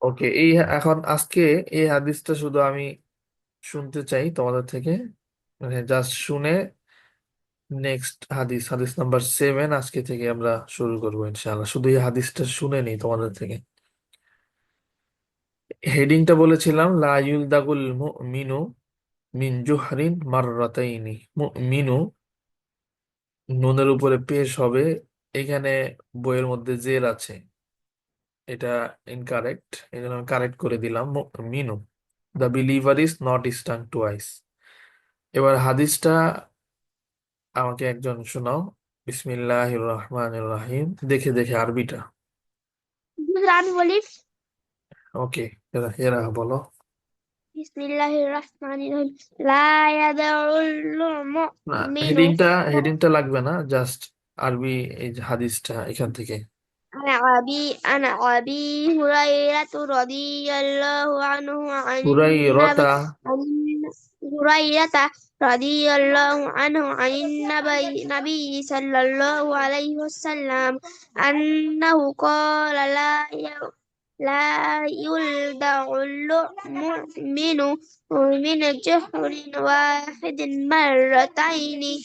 ওকে, এখন আজকে এই হাদিসটা শুধু আমি শুনতে চাই তোমাদের থেকে, মানে জাস্ট শুনে নেক্সট হাদিস, হাদিস নাম্বার 7 আজকে থেকে আমরা শুরু করবো ইনশাআল্লাহ। শুধু এই হাদিসটা শুনে নিই তোমাদের থেকে। হেডিংটা বলেছিলাম, লা ইউলদাগুল মুমিনু মিন জুহরিন মাররাতাইনি। মুমিনু নুনের উপরে পেশ হবে। এখানে বইয়ের মধ্যে জের আছে, এটা ইনকারেক্ট, এই জন্য আমি কারেক্ট করে দিলাম। Minu, the believer is not stung twice. এবার হাদিসটা আমাকে একজন শোনাও। বিসমিল্লাহির রহমানির রহিম, দেখে দেখে আরবিটা। আমি বলি। ওকে, এরা এরা বলো। বিসমিল্লাহির রাহমানির রহিম। লা ইয়াদাউল না, মুমিনু। হেডিংটা লাগবে না, জাস্ট আরবি এই যে হাদিসটা এখান থেকে। عن أبي هريرة رضي الله عنه হুরাইরাতা। عن هريرة رضي الله عنه عن النبي صلى الله عليه وسلم أنه قال لا يلدع المؤمن من جحر واحد مرتين.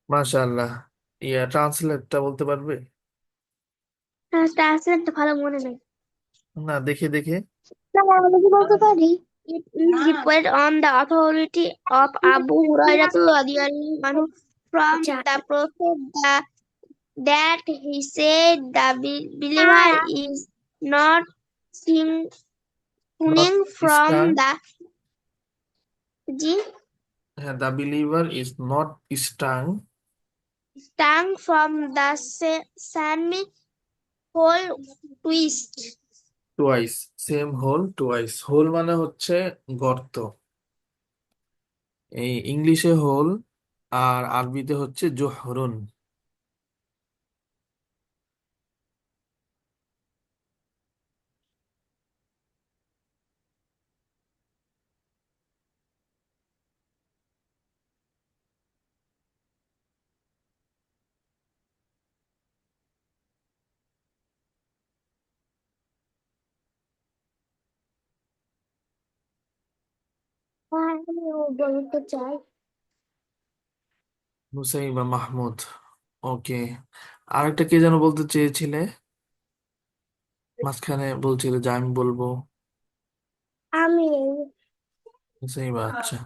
মাশাআল্লাহ। ট্রান্সলেটটা বলতে পারবে? ট্রান্সলেট তো ভালো মনে নেই। না, দেখে দেখে। না, আমি কি বলতে পারি? It is reported on the authority of Abu Hurairah radhiyallahu anhu from the Prophet that he said the believer is not sing- not sinning from stung. the G হ্যাঁ, the believer is not stung stung from the same hole twist. Twice. Same hole twice. Hole মানে হচ্ছে গর্ত, এই ইংলিশে whole, আর আরবিতে হচ্ছে জোহরুন। আমিও বলতে চাই। নুসাইবা মাহমুদ। ওকে, আরেকটা কে যেন বলতে চেয়েছিলে, মাঝখানে বলছিলে যে আমি বলবো। আমি। নুসাইবা, আচ্ছা।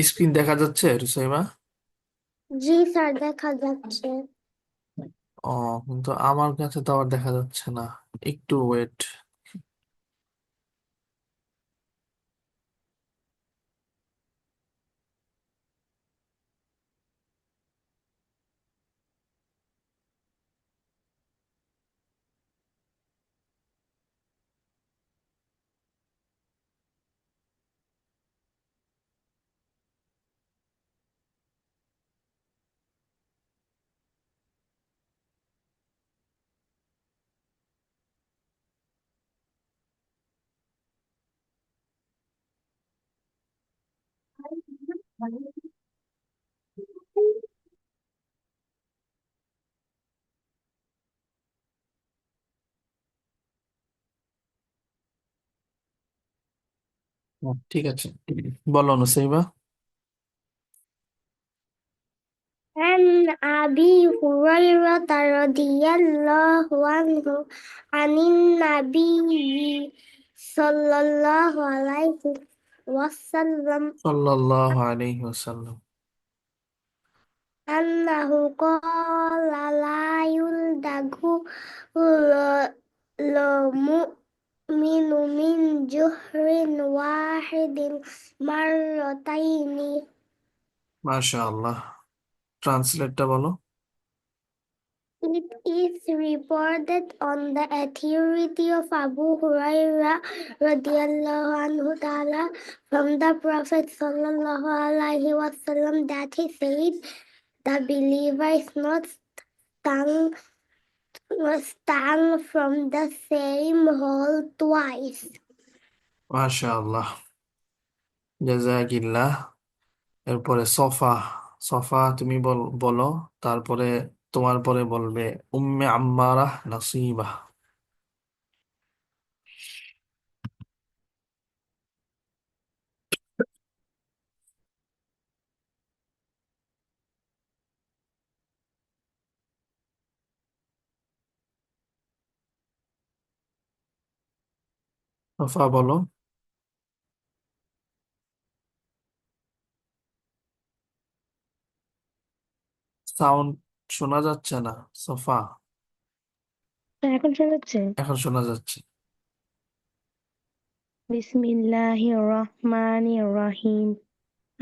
স্ক্রিন দেখা যাচ্ছে রুসাইবা? জি স্যার, দেখা যাচ্ছে। ও, কিন্তু আমার কাছে তো আবার দেখা যাচ্ছে না। একটু ওয়েট। ঠিক আছে, বলো নুসাইবা। عن أبي هريرة رضي الله عنه عن النبي صلى الله عليه وسلم সাল্লাল্লাহু আলাইহি ওয়াসাল্লাম। أنه قال لا يلدغ المؤمن من جحر واحد مرتين. মাশাআল্লাহ। ট্রান্সলেটটা বলো। It is reported on the authority of Abu Hurairah radiallahu anhu ta'ala from the Prophet sallallahu alaihi wasallam that he said, the believer is not stung, stung from the same hole twice. মাশাআল্লাহ, জাযাকিল্লাহ। এরপরে সফা। সফা, তুমি বলো, তারপরে তোমার পরে বলবে উম্মে আম্মারাহ নাসিবা। সফা বলো। Sound শোনা যাচ্ছে না। সফা। এখন শোনা যাচ্ছে? এখন শোনা যাচ্ছে। বিসমিল্লাহির রহমানির রহিম।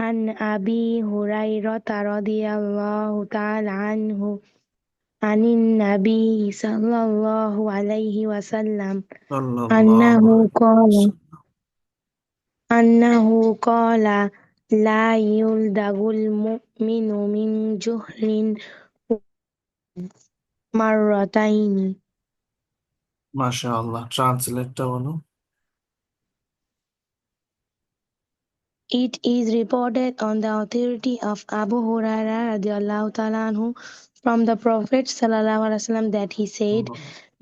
عن أبي هريرة رضي الله تعالى عنه عن النبي صلى الله عليه وسلم أنه সাল্লাল্লাহু قال আলাইহি أنه قال لا يلدغ المؤمن من جحر مرتين. মাশাআল্লাহ। ট্রান্সলেটটা বলো। It is reported on the authority of Abu Huraira radiallahu ta'ala anhu from the Prophet sallallahu alaihi wasallam that he said,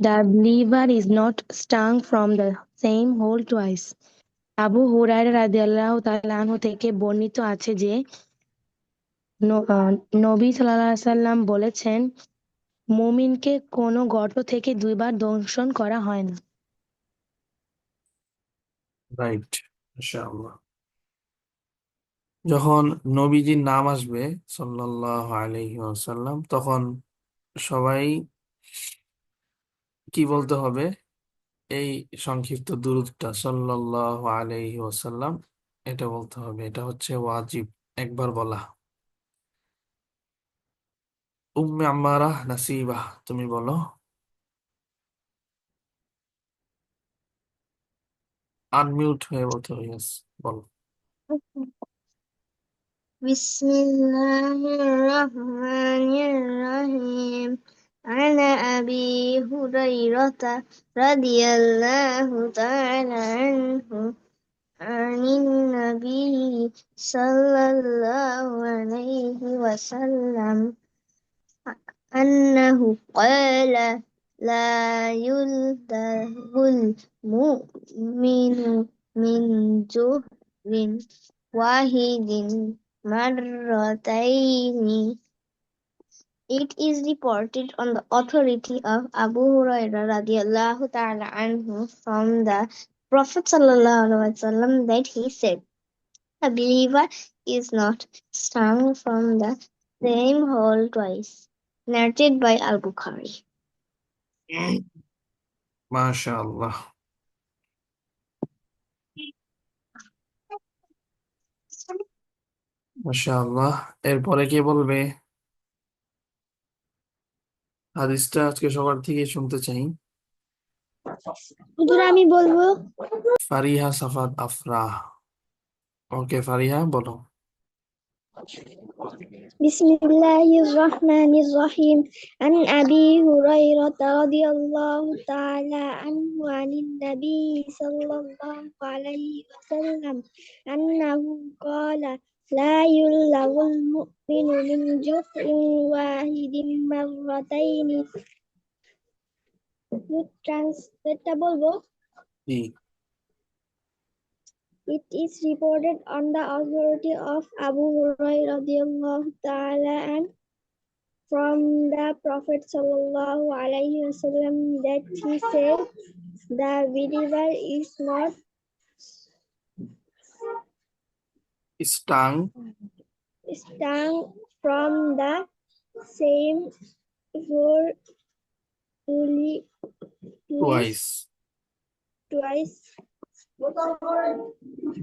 "The believer is not stung from the same hole twice." Abu Hurairah রাদিয়াল্লাহু তাআলা আনহু থেকে বর্ণিত আছে যে নবী সাল্লাল্লাহু আলাইহি সাল্লাম বলেছেন, মুমিনকে কোনো গর্ত থেকে দুইবার দংশন করা হয় না। রাইট। মাশাআল্লাহ। যখন নবীজির নাম আসবে সাল্লাল্লাহু আলাইহি ওয়াসাল্লাম, তখন সবাই কি বলতে হবে? এই সংক্ষিপ্ত দুরূদটা সাল্লাল্লাহু আলাইহি ওয়াসাল্লাম, এটা বলতে হবে। এটা হচ্ছে ওয়াজিব, একবার বলা। উম্মে আম্মারা নাসিবা, তুমি বলো। আনমিউট হয়ে বলতে হবে। Yes, বলো। বিসমিল্লাহির রহমানির রহিম। عن أبي هريرة رضي الله تعالى عنه عن النبي صلى الله عليه وسلم أنه قال لا يلدغ المؤمن من جحر واحد مرتين. It is reported on the authority of Abu Hurairah radiallahu ta'ala anhu from the Prophet sallallahu alaihi wasallam that he said, "A believer is not stung from the same hole twice." Narrated by Al-Bukhari. মাশাআল্লাহ। মাশাআল্লাহ। এরপরে কে বলবে? হাদিসটা আজকে সবার থেকে শুনতে চাই। হুজুর আমি বলবো। ফারিহা সাফাত আফরাহ। ওকে ফারিহা, বলো। بسم الله الرحمن الرحيم. عن أبي هريرة رضي الله تعالى عنه عن النبي صلى الله عليه وسلم أنه قال لا يلغ المؤمن من جحر واحد مرتين. ট্রান্সলেটটা বলবো। কি? It is reported on the authority of Abu Hurairah radiallahu ta'ala and from the Prophet sallallahu alaihi wasallam that he said, "The believer is not stung stung from the same hole twice, twice."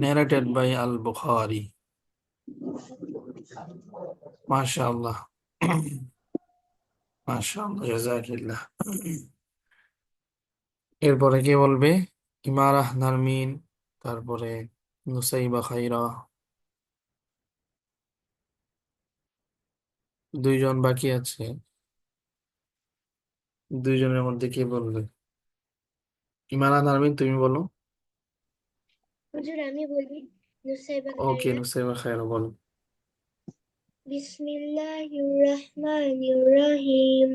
narrated by আল বুখারী। মাশাআল্লাহ। মাশাআল্লাহ, জাযাকিল্লাহ। এরপরে কে বলবে? ইমারাহ নারমিন, তারপরে নুসাইবা খাইরা। দুইজন বাকি আছে। দুইজনের মধ্যে কে বলবে? ইমারাহ নারমিন, তুমি বলো। হুজুর আমি বলি। নুসাইবা ওকে, খায়রা। নুসাইবা খাইরা বলো। বিসমিল্লাহির রহমানির রহিম।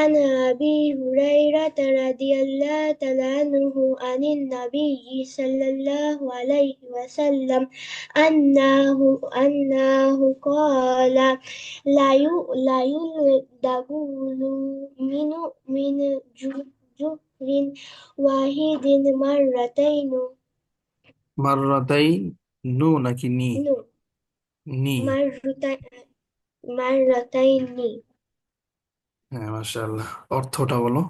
عن أبي هريرة رضي الله تعالى عنه عن النبي صلى الله عليه وسلم أنه قال لا يلدغ من جحر واحد مرتين মাররাতাই নু নাকি নি? نو নি। مرتين হ্যাঁ, মাশাআল্লাহ। অর্থটা বলো,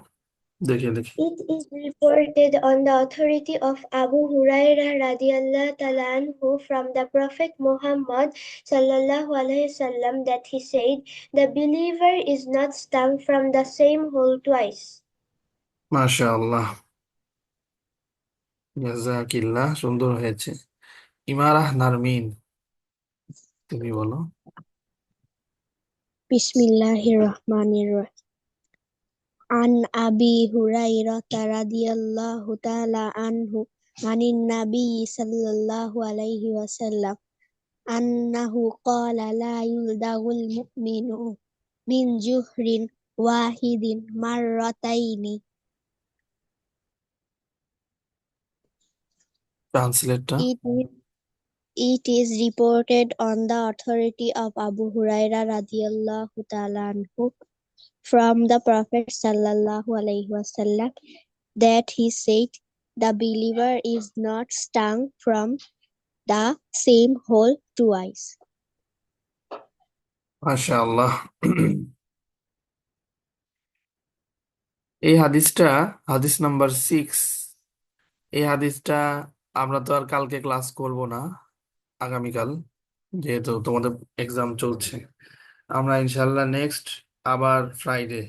দেখে দেখি। It is reported on the authority of Abu Hurairah radiallahu ta'ala anhu from the Prophet Muhammad sallallahu alaihi wasallam that he said, "The believer is not stung from the same hole twice." মাশাআল্লাহ, জাযাকিল্লাহ, সুন্দর হয়েছে। ইমারাহ নারমিন, তুমি বলো। Bismillahirrahmanirrahim. An Abi Hurairah radhiyallahu ta'ala anhu anin Nabi sallallahu alaihi wasallam annahu qala la yuldagul mu'minu min juhrin wahidin marrataini. ট্রান্সলেটটা। It is reported on the authority of Abu Hurairah radhiyallahu ta'ala anhu from the Prophet sallallahu alaihi wasallam that he said, "The believer is not stung from the same hole twice." মাশাআল্লাহ। এই হাদিসটা, হাদিস number 6। এই হাদিসটা আমরা তো আর কালকে class করব না, আগামীকাল, যেহেতু তোমাদের এক্সাম চলছে। আমরা ইনশাল্লাহ নেক্সট, আবার ফ্রাইডে,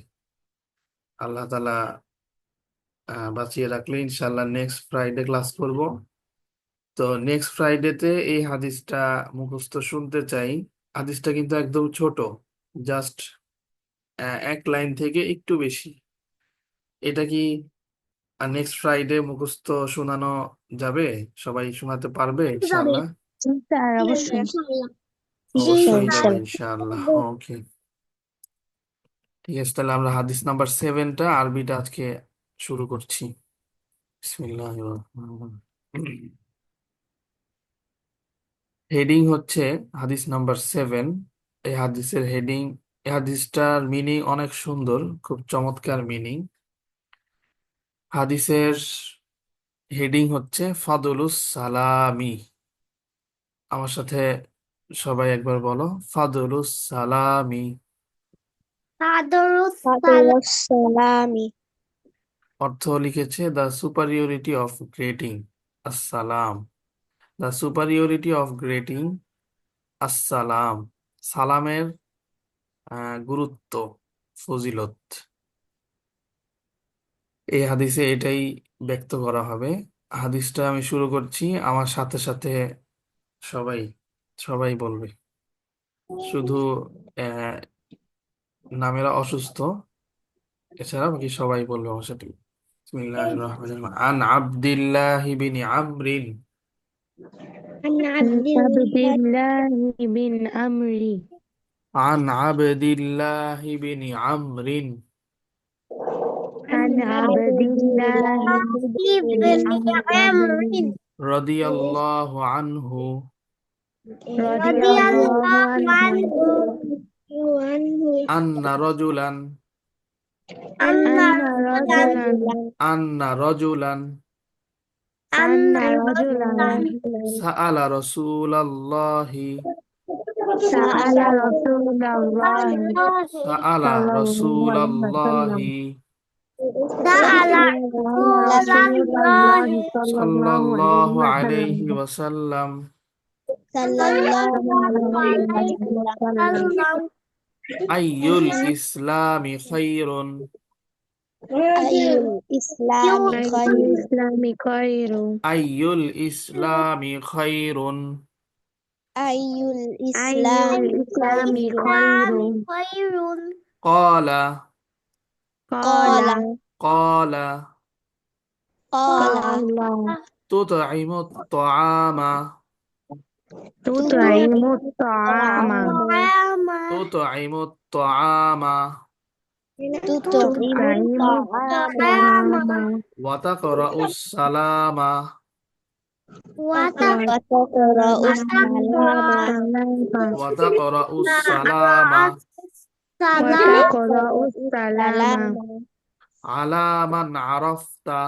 আল্লাহ তাআলা বাঁচিয়ে রাখলে ইনশাল্লাহ নেক্সট ফ্রাইডে ক্লাস করব। তো নেক্সট ফ্রাইডেতে এই হাদিসটা মুখস্থ শুনতে চাই। হাদিসটা কিন্তু একদম ছোট, জাস্ট এক লাইন থেকে একটু বেশি। এটা কি নেক্সট ফ্রাইডে মুখস্থ শোনানো যাবে? সবাই শোনাতে পারবে ইনশাল্লাহ? স্যার অবশ্যই অবশ্যই যাবে ইনশাআল্লাহ। ইনশাআল্লাহ। ওকে, ঠিক আছে, তাহলে আমরা হাদিস নাম্বার 7টা আরবিটা আজকে শুরু করছি। বিসমিল্লাহির রহমানির রহিম। হেডিং হচ্ছে হাদিস নাম্বার 7। এই হাদিসের হেডিং, এই হাদিসটার মিনিং অনেক সুন্দর, খুব চমৎকার মিনিং। হাদিসের হেডিং হচ্ছে ফাদলুস সালামি। আমার সাথে সবাই একবার বলো, ফাদলুস সালামি। সালামি। অর্থ লিখেছে দ্য সুপারিয়রিটি অফ গ্রেটিং আসসালাম। দ্য সুপারিয়রিটি অফ গ্রেটিং আসসালাম, সালামের গুরুত্ব, ফজিলত। এই হাদিসে এটাই ব্যক্ত করা হবে। হাদিসটা আমি শুরু করছি, আমার সাথে সাথে সবাই সবাই বলবে। শুধু আহ, নামেরা অসুস্থ, এছাড়া বাকি সবাই বলবে আমার সাথে। বিসমিল্লাহির রহমানির রহিম। আন আব্দুল্লাহ বিন আমরিন। عن عبد الله بن عمرو আন আবদিল্লাহ বিন আমরিন عن عبد الله بن عمرو রাদিয়াল্লাহু আনহু رضي الله عنه আন্না রাজুলান أن رجلا আন্না রাজুলান أن رجلا সাআলা রাসূলাল্লাহি سأل رسول الله সাআলা صلى الله عليه وسلم রাসূলাল্লাহি سأل رسول الله صلى الله عليه সাল্লাল্লাহু আলাইহি وسلم ওয়াসাল্লাম صلى الله عليه وسلم আইয়ুল ইসলামি খায়রুন أي الإسلام خير الإسلام خير আইয়ুল ইসলামি খায়রুন أي الإسلام خير ক্বালা قال ক্বালা قال তুতঈমু আত-তাআমা تطعم الطعام তুতঈমু আত-তাআমা تطعم الطعام ওয়া তাকরাউস সালামা وتقرأ السلام ওয়া তাকরাউস সালামা وتقرأ السلام আলা মান আরাফতা,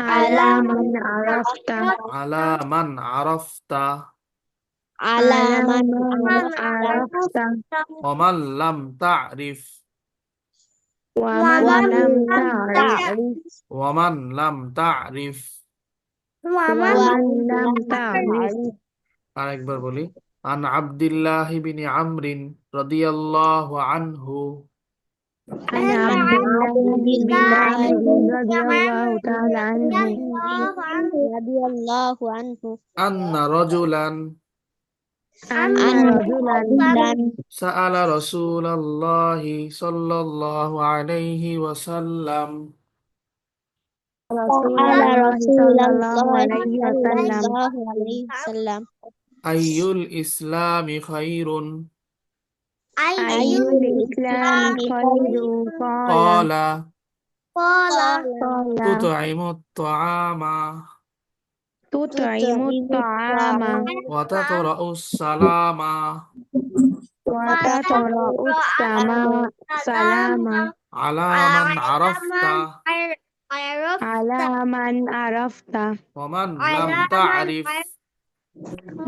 على على من من عرفت আলা মান আরাফতা, على من من عرفت ওমান লাম তারিফ, ومن ومن لم لم تعرف تعرف ওয়ামান লাম তারিফ। ومن ومن لم لم تعرف تعرف আরেকবার বলি। আন আব্দুল্লাহ বিন আমরিন রাদিয়াল্লাহু আনহু, عن عن عبد الله عبد بن الله عمرو بن رضي الله تعالى عنه رضي الله عنه আন্না রাজুলান أن أن رجلا رجلا সাআলা রাসূলাল্লাহি সাল্লাল্লাহু আলাইহি ওয়াসাল্লাম رسول سأل الله رسول صلى الله الله عليه صلى وسلم الله عليه وسلم আইয়ুল ইসলামি খায়রুন, أي أي الإسلام الإسلام خير؟ خير؟ قال ক্বালা قال তুতঈমুত তাআমা تطعم تطعم الطعام الطعام ওয়া তাকরাউস সালামা وتقرأ السلام আলা মান আরাফতা على من عرفت ওয়া মান লাম তারিফ।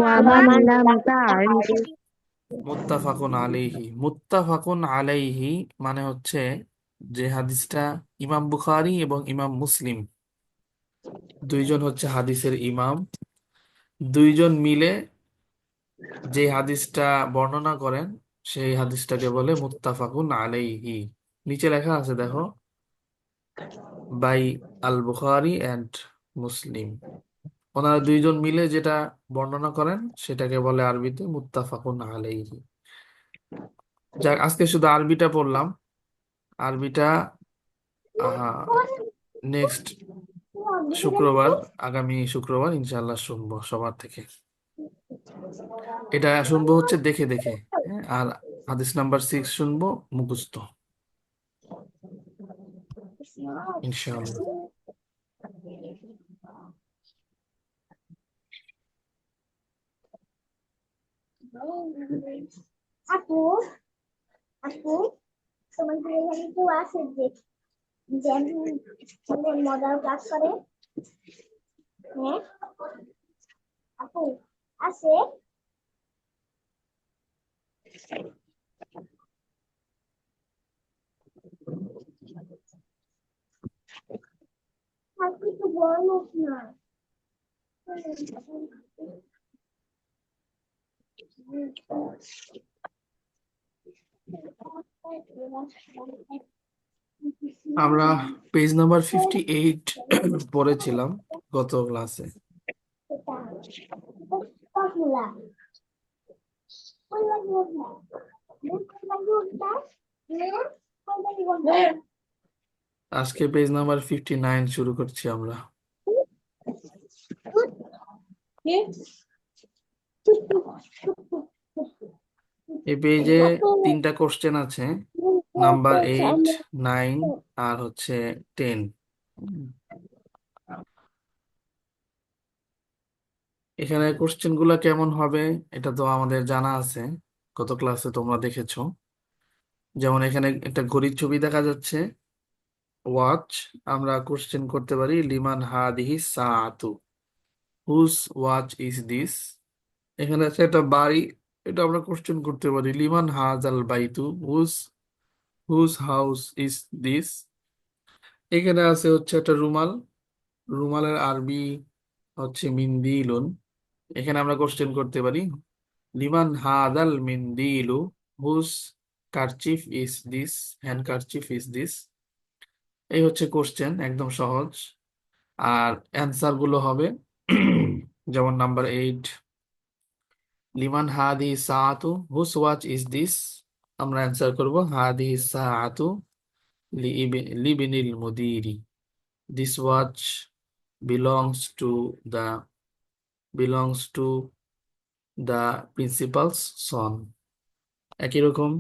ومن ومن لم لم تعرف تعرف মুত্তাফাকুন আলাইহি, মুত্তাফাকুন আলাইহি মানে হচ্ছে যে হাদিসটা ইমাম বুখারী এবং ইমাম মুসলিম দুইজন হচ্ছে হাদিসের ইমাম, দুইজন মিলে যে হাদিসটা বর্ণনা করেন সেই হাদিসটাকে বলে মুত্তাফাকুন আলাইহি। নিচে লেখা আছে দেখো, বাই আল বুখারী এন্ড মুসলিম। ওনারা দুইজন মিলে যেটা বর্ণনা করেন সেটাকে বলে আরবিতে মুত্তাফাকুন আলাইহি। যাক, আজকে শুধু আরবিটা পড়লাম। আরবিটা নেক্সট শুক্রবার, আগামী শুক্রবার ইনশাআল্লাহ শুনবো সবার থেকে। এটা শুনবো হচ্ছে দেখে দেখে, হ্যাঁ? আর হাদিস নাম্বার 6 শুনবো মুখস্থ ইনশাআল্লাহ। আপু আপু তোমাদের এখানে কেউ আছে যে যেমন মজার কাজ করে? হ্যাঁ আপু আছে? আপনি তো বড় লোক না। আমরা পেজ নাম্বার 58 পড়েছিলাম গত ক্লাসে। আজকে পেজ নাম্বার 59 শুরু করছি আমরা। এই পেজে 3টা কোশ্চেন আছে, নাম্বার 8, 9 আর হচ্ছে 10। এখানে কোশ্চেন গুলা কেমন হবে এটা তো আমাদের জানা আছে, গত ক্লাসে তোমরা দেখেছো। যেমন এখানে একটা ঘড়ির ছবি দেখা যাচ্ছে, ওয়াচ। আমরা কোশ্চেন করতে পারি লিমান হাদিহি সাআতু, হুজ ওয়াচ ইজ দিস। এখানে আছে একটা বাড়ি, এটা আমরা কোশ্চেন করতে পারি লিমান হাজাল বাইতু, whose whose house is this. এখানে আছে হচ্ছে একটা রুমাল, রুমালের আরবি হচ্ছে মিন্দিলুন। এখানে আমরা কোশ্চেন করতে পারি লিমান হাদাল মিন্দিলু, whose kerchief is this, handkerchief is this. এই হচ্ছে কোশ্চেন, একদম সহজ। আর অ্যান্সার গুলো হবে যেমন নাম্বার 8, লিমান হাদি সাআতু, হুজ ওয়াচ ইজ দিস। আমরা অ্যান্সার করব হাদি সাআতু লিবিনিল মুদিরি, this watch belongs to the belongs to the principal's son। একই রকম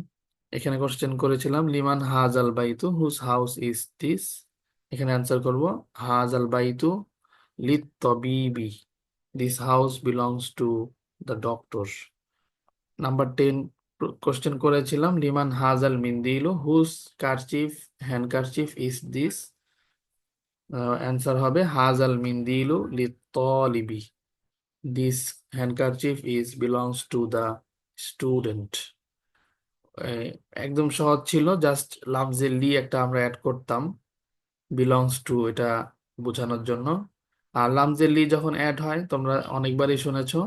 এখানে কোশ্চেন করেছিলাম লিমান হাজাল বাইতু, হুজ হাউস ইজ দিস। এখানে অ্যান্সার করব হাজাল বাইতু লিত তবিবি, this house belongs to the doctor. Number 10 question করেছিলাম লিমান হাজাল মিন্দিলু, whose kerchief handkerchief is this. Answer হবে হাজাল মিন্দিলু লিত্তালিবি, this handkerchief is belongs to the student. একদম সহজ ছিল, জাস্ট লাফজে লি একটা আমরা অ্যাড করতাম বিলংস টু এটা বোঝানোর জন্য। আর লামজেলি যখন অ্যাড হয় তোমরা অনেকবারই শুনেছো,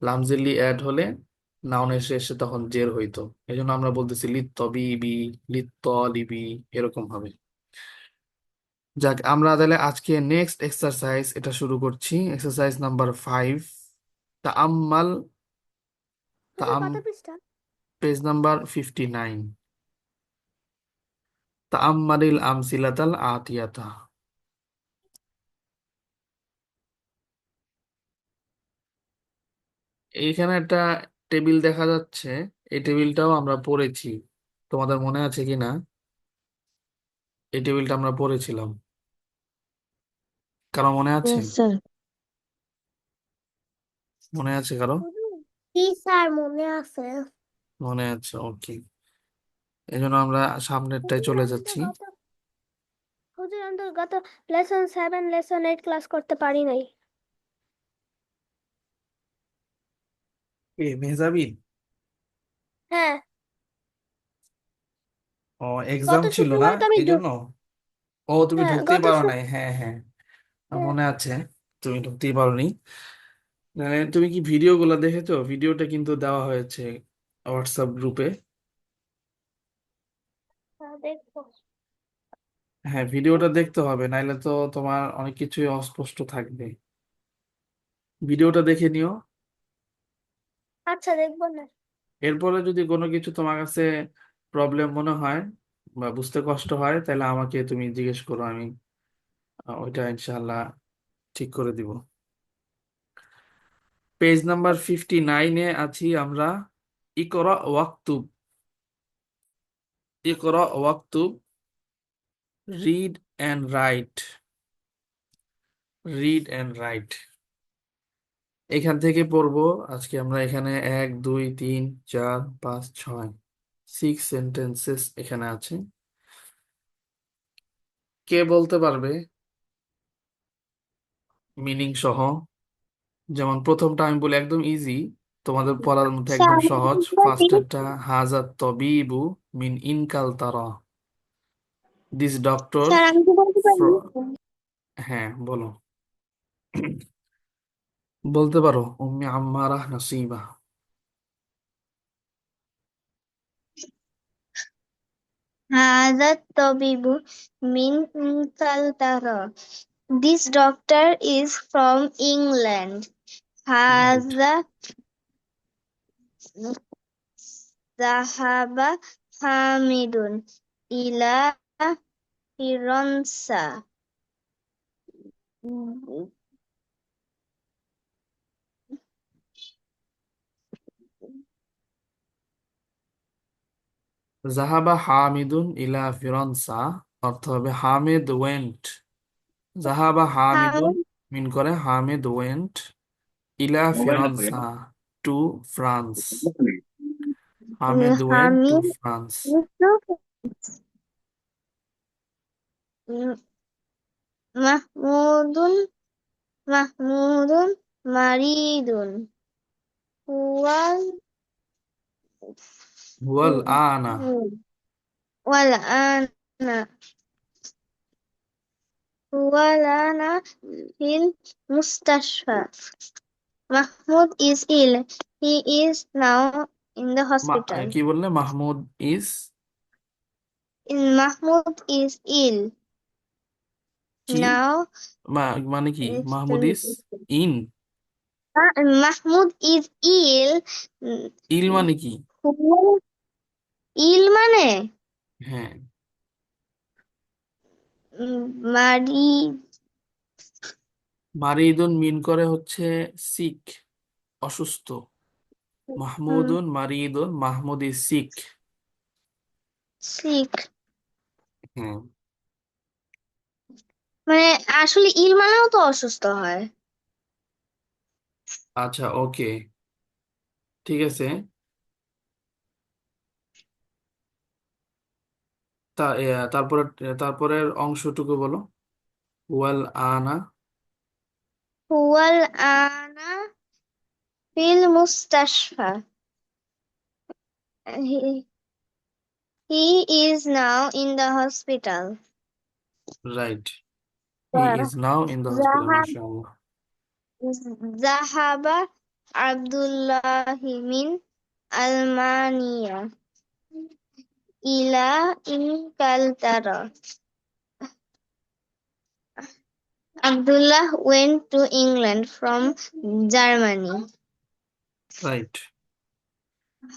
লামজেলি অ্যাড হলে নাউনের শেষে তখন জের হইতো, এই জন্য আমরা বলতেছি লিত্তবিবি, লিত্তলিবি, এরকম হবে। যাক, আমরা তাহলে আজকে নেক্সট এক্সারসাইজ এটা শুরু করছি, এক্সারসাইজ নাম্বার 5। তাআম্মাল, তাআম কত পৃষ্ঠা? Page number 59। তাআম্মালিল আমসিলাতাল আতিয়াতা। এইখানে একটা টেবিল দেখা যাচ্ছে, এই টেবিলটাও আমরা পড়েছি, তোমাদের মনে আছে কি না? এই টেবিলটা আমরা পড়েছিলাম, কারো মনে আছে? Yes, sir. মনে আছে কারো? জি স্যার, মনে আছে। মনে আছে, ওকে। এই জন্য আমরা সামনেরটায় হুজুর, চলে আমি তো যাচ্ছি। গত লেসন 7 লেসন 8 ক্লাস করতে পারি নাই। এ মেহজাবিন, হ্যাঁ, ও এক্সাম গত ছিল না শুক্রবার তো আমি এই জন্য। ও তুমি হ্যাঁ ঢুকতেই গত পারো শুক নাই, হ্যাঁ হ্যাঁ, হ্যাঁ, মনে আছে, তুমি ঢুকতেই পারোনি। তুমি কি ভিডিওগুলো দেখেছো? ভিডিওটা কিন্তু দেওয়া হয়েছে হোয়াটসঅ্যাপ গ্রুপে। দেখবো। হ্যাঁ, ভিডিওটা দেখতে হবে, নাইলে তো তোমার অনেক কিছুই অস্পষ্ট থাকবে। ভিডিওটা দেখে নিও। আচ্ছা, দেখবো না। এরপরে যদি কোনো কিছু তোমার কাছে প্রবলেম মনে হয় বা বুঝতে কষ্ট হয়, তাহলে আমাকে তুমি জিজ্ঞেস করো, আমি ওইটা ইনশাল্লাহ ঠিক করে দিব। পেজ নাম্বার 59-এ আছি আমরা। ইকরা ওয়াক্তুব, ইকরা ওয়াক্তুব, read and write, read and write. এখান থেকে পড়বো আজকে আমরা। এখানে 1 2 3 4 5 6 6 সেন্টেন্সেস এখানে আছে। কে বলতে পারবে মিনিং সহ? যেমন প্রথমটা আমি বলি, একদম ইজি, তোমাদের পড়ার মধ্যে স্যার, একদম আমি কি সহজ। বলতে পারি? ফার্স্টেরটা হাজা তবিবু মিন ইনকাল তারা, দিস ডক্টর। স্যার, আমি কি বলতে পারি? হ্যাঁ বলো, বলতে পারো উম্মি আম্মারাহ নাসিবা। هذا الطبيب من إنجلترا. This doctor is from England. Right. هذا ذهب حامد إلى فرنسا. জাহাবা হামিদুন ইলা ফিরন্সা, অর্থ হবে হামিদ ওয়েন্ট। জাহাবা হামিদুন حامد মিন করে হামিদ ওয়েন্ট ইলা ফিরন্সা, to France. Hamid went to حامد France. محمود محمود مريض. هو হুয়াল আনা والآن هو الآن في المستشفى. Mahmoud is ill. He is now in the hospital. কি বললে? Mahmud is Mahmoud is ill. কি Now মানে কি? Mahmud is in, Mahmoud is ill. ইল মানে কি? Who ill মানে হ্যাঁ, মারি মারিদুন মিন করে হচ্ছে সিক, অসুস্থ। মাহমুদুন মারিদুন, মাহমুদ ইজ সিক। sick হ্যাঁ, মানে আসলে ইল মানেও তো অসুস্থ হয়। আচ্ছা ওকে, ঠিক আছে। তারপরে তারপরের অংশটুকু বলো। ওয়াল আনা। هو الآن في المستشفى. He, he is now in the hospital. Right, he is now in the hospital, ذهب মাশাআল্লাহ। ذهب عبد الله من ألمانيا إلى إنجلترا. Abdullah went to England from Germany. Right.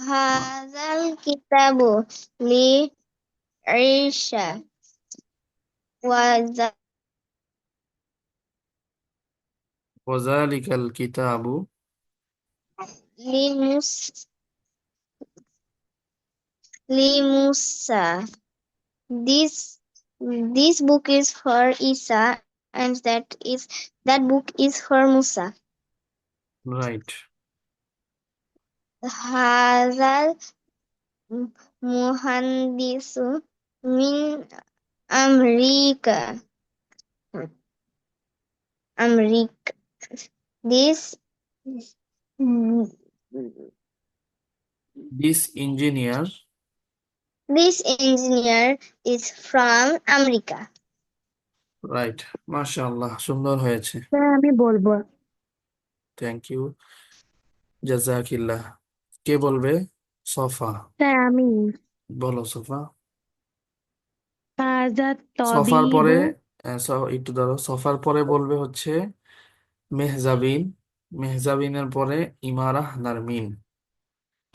هذا الكتاب لعيشة وذا ওয়াজালিকাল কিতাবু। لموسى لموسى. This book is for Isa, and that book is for Musa. Right. هذا المهندس من أمريكا. This this engineer. this engineer is from America. Right, মাশাআল্লাহ, সুন্দর হয়েছে। Sir আমি বলবো। Thank you, জাযাকিল্লাহ। কে বলবে? Safa. Sir আমি। বলো সফা। হাযা সফার পরে তবিবু। একটু ধরো, সফার পরে বলবে হচ্ছে মেহজাবিন। মেহজাবিনের পরে ইমারাহ নারমিন,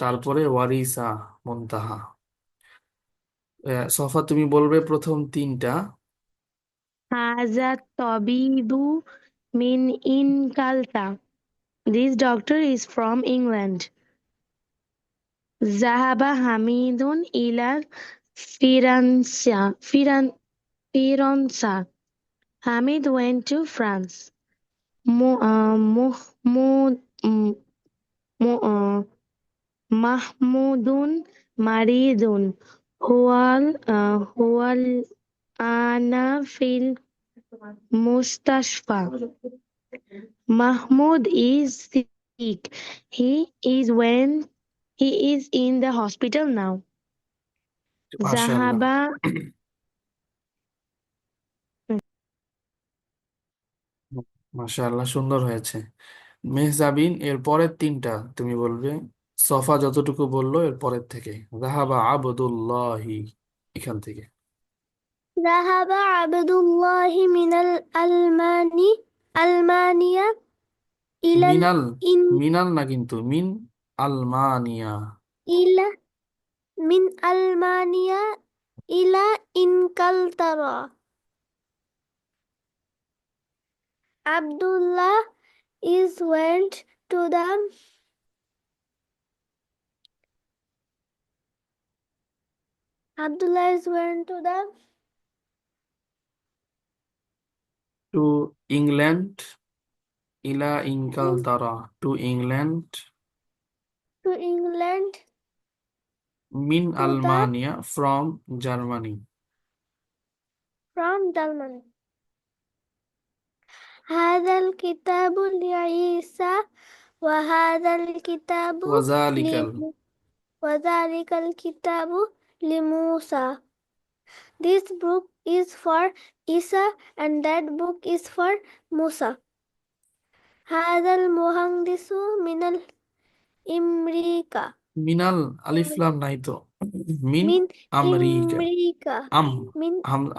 তারপরে ওয়ারিসা মুনতাহা। সফা তুমি বলবে প্রথম তিনটা। হাযা তবিবু মিন ইনকালতা। This doctor is from England. জাহাবা হামিদুন ইলা ফিরান্সা. Hamid went to France. Mahmud Mahmudun maridun. Huwal ana fil mustashfa. Mahmud is sick. He is in the hospital now. মাশাআল্লাহ, Zahaba. মাশাআল্লাহ, সুন্দর হয়েছে। মেহজাবিন এর পরের তিনটা তুমি বলবে। সফা যতটুকু বললো এর পরের থেকে, যাহাবা আবদুল্লাহি, এখান থেকে। ذهب عبد الله من ألمانيا إلى মিনাল, মিনাল না কিন্তু, মিন আলমানিয়া। إلى من ألمانيا إلى إنجلترا. Abdullah is went to the Abdullah is went to the to England, ইলা ইনকালতারা, to England, to England mean to the আলমানিয়া, ফ্রম জার্মানি। from Germany. هذا الكتاب لعيسى وهذا الكتاب ওয়াজালিকাল। وذلك الكتاب لموسى. This book is for Isa, and that book is for Musa. هذا المهندس من أمريكا. মিনাল, আলিফ লাম নাই তো। মিন من America. أمريكا. আম, من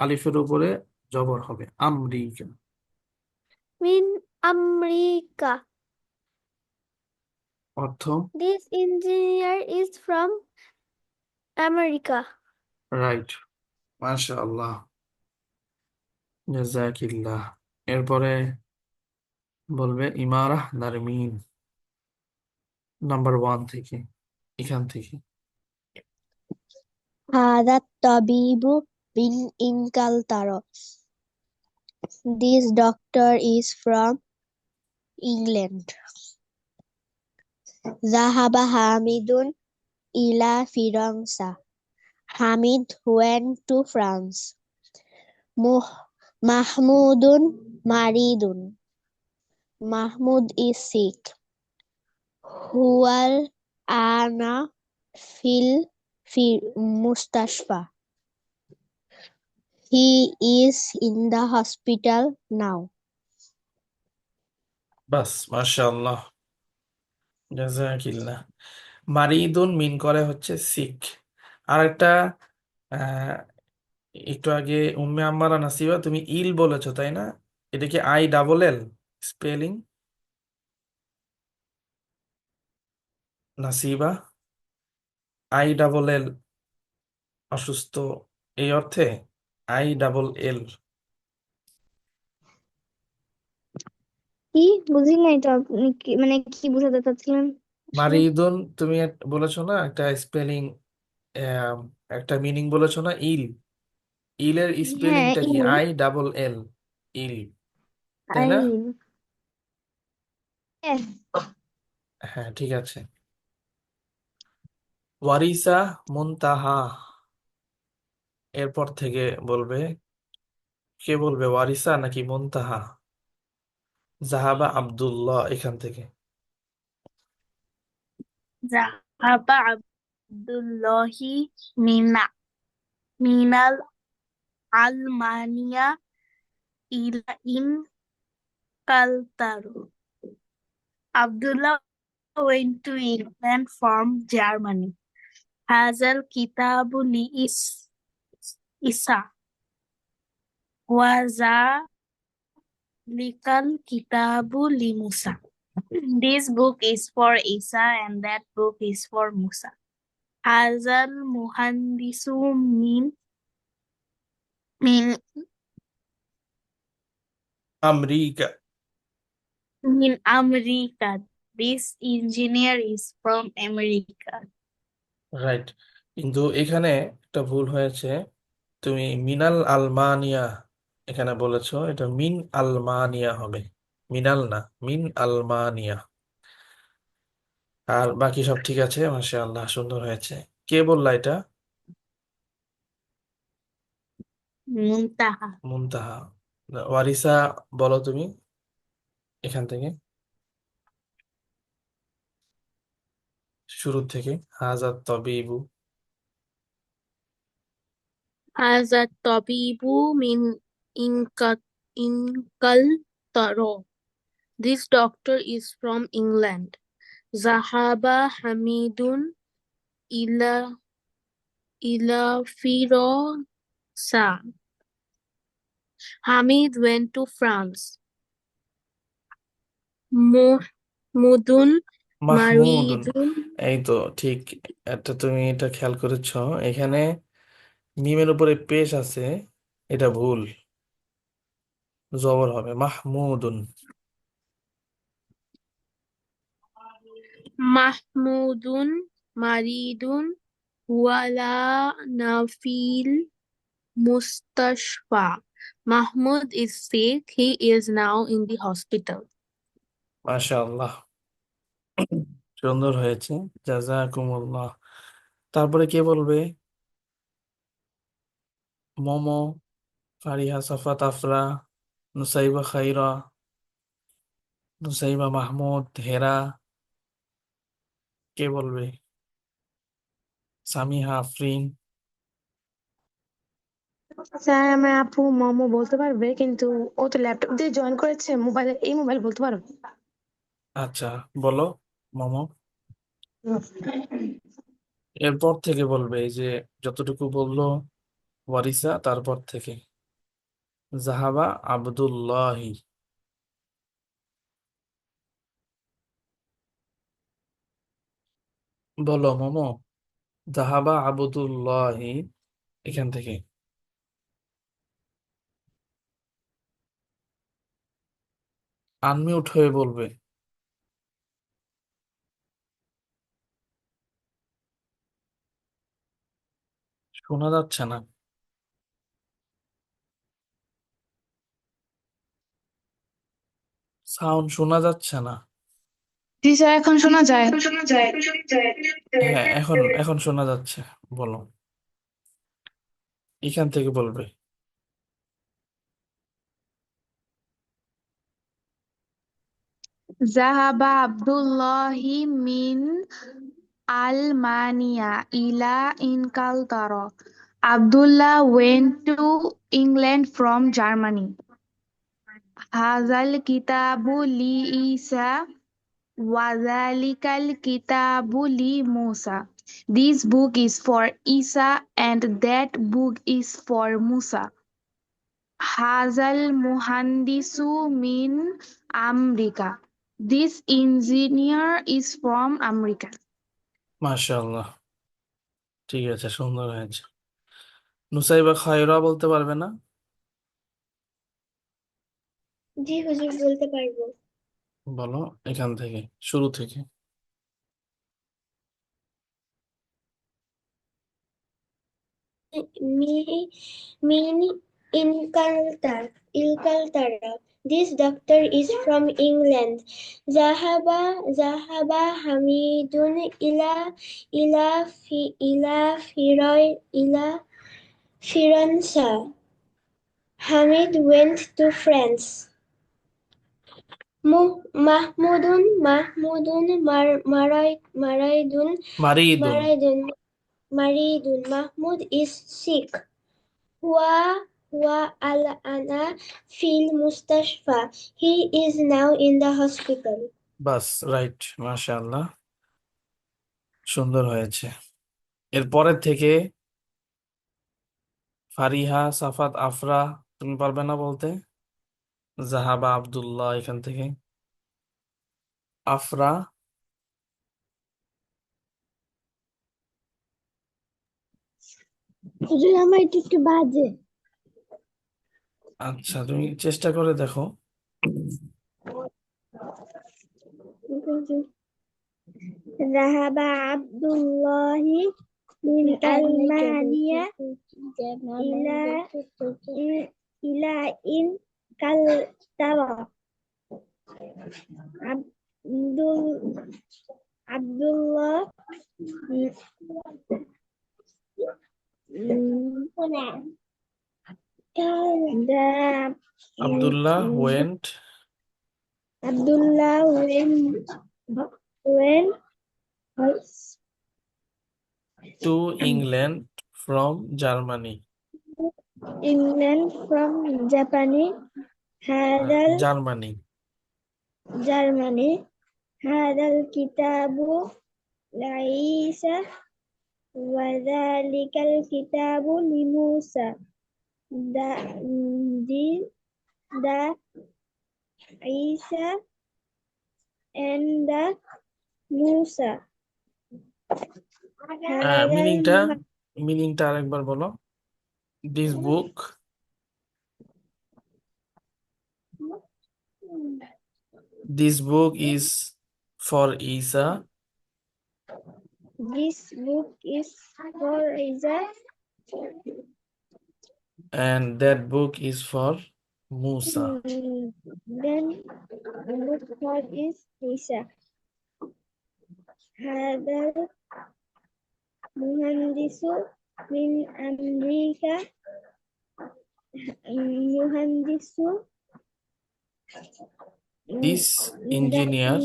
আলিফের উপরে জবর হবে, আমেরিকা। من أمريكا. অর্থ? This engineer is from America. Right, মাশাআল্লাহ, জাযাকিল্লাহ। এরপরে বলবে ইমারাহ নারমিন, নাম্বার 1 থেকে, এখান থেকে। هذا الطبيب من إنجلترا. This doctor is from England. ذهب حامد إلى فرنسا. Hamid went to France. Mahmudun maridun. Mahmud is sick. Huwal ana fil mustashfa. He is in the hospital now. বাস, মাশাআল্লাহ, জাযাকিল্লাহ। মারিদুন মিন করে হচ্ছে sick. আর একটা, আহ, একটু আগে উম্মে আম্মারা নাসিবা তুমি ইল বলেছো তাই না? এটা কি IEEL স্পেলিং? নাসিবা, IEEL অসুস্থ এই অর্থে? IEEL। কি বুঝি নাই তো, আপনি মানে কি বোঝাতে চাচ্ছিলেন আসলে? মারিদুন তুমি বলেছো না একটা স্পেলিং, একটা মিনিং বলেছো না, ইল। ইলের হ্যাঁ, স্পেলিংটা কি? IEEL, ইল, তাই আই না? হ্যাঁ। হ্যাঁ, ঠিক আছে। ওয়ারিসা মুনতাহা, এরপর থেকে বলবে। কে বলবে, ওয়ারিসা নাকি মুনতাহা? জাহাবা আব্দুল্লাহ, এখান থেকে। ذهب عبد الله من ألمانيا إلى إنجلترا. Abdullah went to England from Germany. هذا الكتاب لإسا وذلك الكتاب لموسى. This book is for Isa and that book is for Musa. هذا المهندس من America. America. This engineer is from America. Right, কিন্তু এখানে একটা ভুল হয়েছে। তুমি মিনাল আলমানিয়া এখানে বলেছো, এটা মিন আলমানিয়া হবে। মিনাল না, মিন আলমানিয়া। আর বাকি সব ঠিক আছে, মাশাআল্লাহ, সুন্দর হয়েছে। কে বললা এটা? Muntaha. মুনতাহা। ওয়ারিসা, বলো তুমি এখান থেকে, শুরু থেকে। হাজার তবিবু। هذا الطبيب من إنجلترا. This doctor is from England. ذهب حميد إلى فرنسا. Hamid went to France. مدن Mahmudun, مريض. এই তো ঠিক। তুমি এটা খেয়াল করেছো, এখানে মিমের উপরে পেশ আছে, এটা ভুল, জবর হবে Mahmudun. محمود مريض ولا نفيل مستشفى. Mahmoud is sick. He is now in the hospital. মাশাআল্লাহ, সুন্দর হয়েছে, জাযাকুমুল্লাহ। তারপরে কে বলবে? মোমো, ফারিহা, সাফাত, আফরা, নুসাইবা, খাইরা, নুসাইবা, মাহমুদ, হেরা। কে বলবে? সামিহা, আফরিন। স্যার আমার আপু মোমো বলতে পারবে, কিন্তু ও তো ল্যাপটপ দিয়ে জয়েন করেছে, মোবাইলে এই মোবাইল বলতে পারবে। আচ্ছা, বলো মোমো। এরপর থেকে বলবে, এই যে যতটুকু বললো ওয়ারিসা, তারপর থেকে জাহাবা আব্দুল্লাহি। বলো মোমো, জাহাবা আব্দুল্লাহি, এখান থেকে। আনমিউট হয়ে বলবে। শোনা যাচ্ছে না, সাউন্ড শোনা যাচ্ছে না। জি স্যার, এখন শোনা যায়। হ্যাঁ, এখন এখন শোনা যাচ্ছে, বলো। এখান থেকে বলবে। জাহাবা আব্দুল্লাহি মিন আলমানিয়া ইলা ইনকালতারা। Abdullah went to England from Germany. Hazal kitabu li Isa wazalikal kitabu li Musa. This book is for Isa and that book is for Musa. Hazal muhandisu min America. This engineer is from America. মাশাআল্লাহ, ঠিক আছে, সুন্দর হয়েছে। নুসাইবা খায়রা বলতে পারবে না? জি হুজুর, বলতে পারবো। বলো এখান থেকে, শুরু থেকে। Mi- Min Ilkaltara. This doctor is from England. Zahaba Hamidun ila Firenze. Hamid went to France. Mahmudun Maraidun মারিদুন। Maraidun Maridun. Mahmud is sick. Wa al-ana fil mustashfa. He is now in the hospital. Bus, right, মাশাআল্লাহ, সুন্দর হয়েছে। এরপরের থেকে ফারিহা, সাফাত, আফরা, তুমি পারবে না বলতে? জাহাবা আব্দুল্লাহ এখান থেকে। আফরা। হুজুর, আমার একটু বাজে। আচ্ছা, তুমি চেষ্টা করে দেখো। ذهب عبد الله من ألمانيا إلى إنجلترا. عبد الله Abdullah went Abdullah went to England from Germany. England from Germany. Germany. هذا الكتاب لعيسى وذلك الكتاب لموسى. The Isa and the Musa. মিনিংটা আরেকবার বলো। This book is for Isa This book is for Isa and that book is for Musa. then book for is Isa. هذا المهندس من أمريكا. مهندس This engineer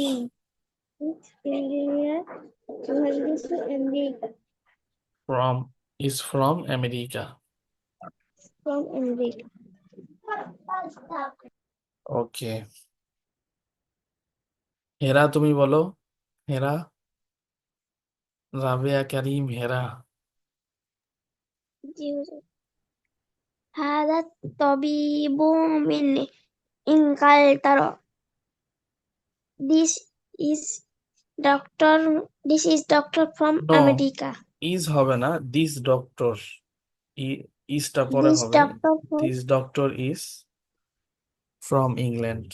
مهندس أمريكا is from America. from America. Okay. হেরা, তুমি বলো। হেরা, রাবেয়া কারিম, হেরা। هذا الطبيب من إنجلترا. This is doctor from No, America. is হবে না, this doctor, ইসটা পরে This হবে। doctor from this doctor is from England.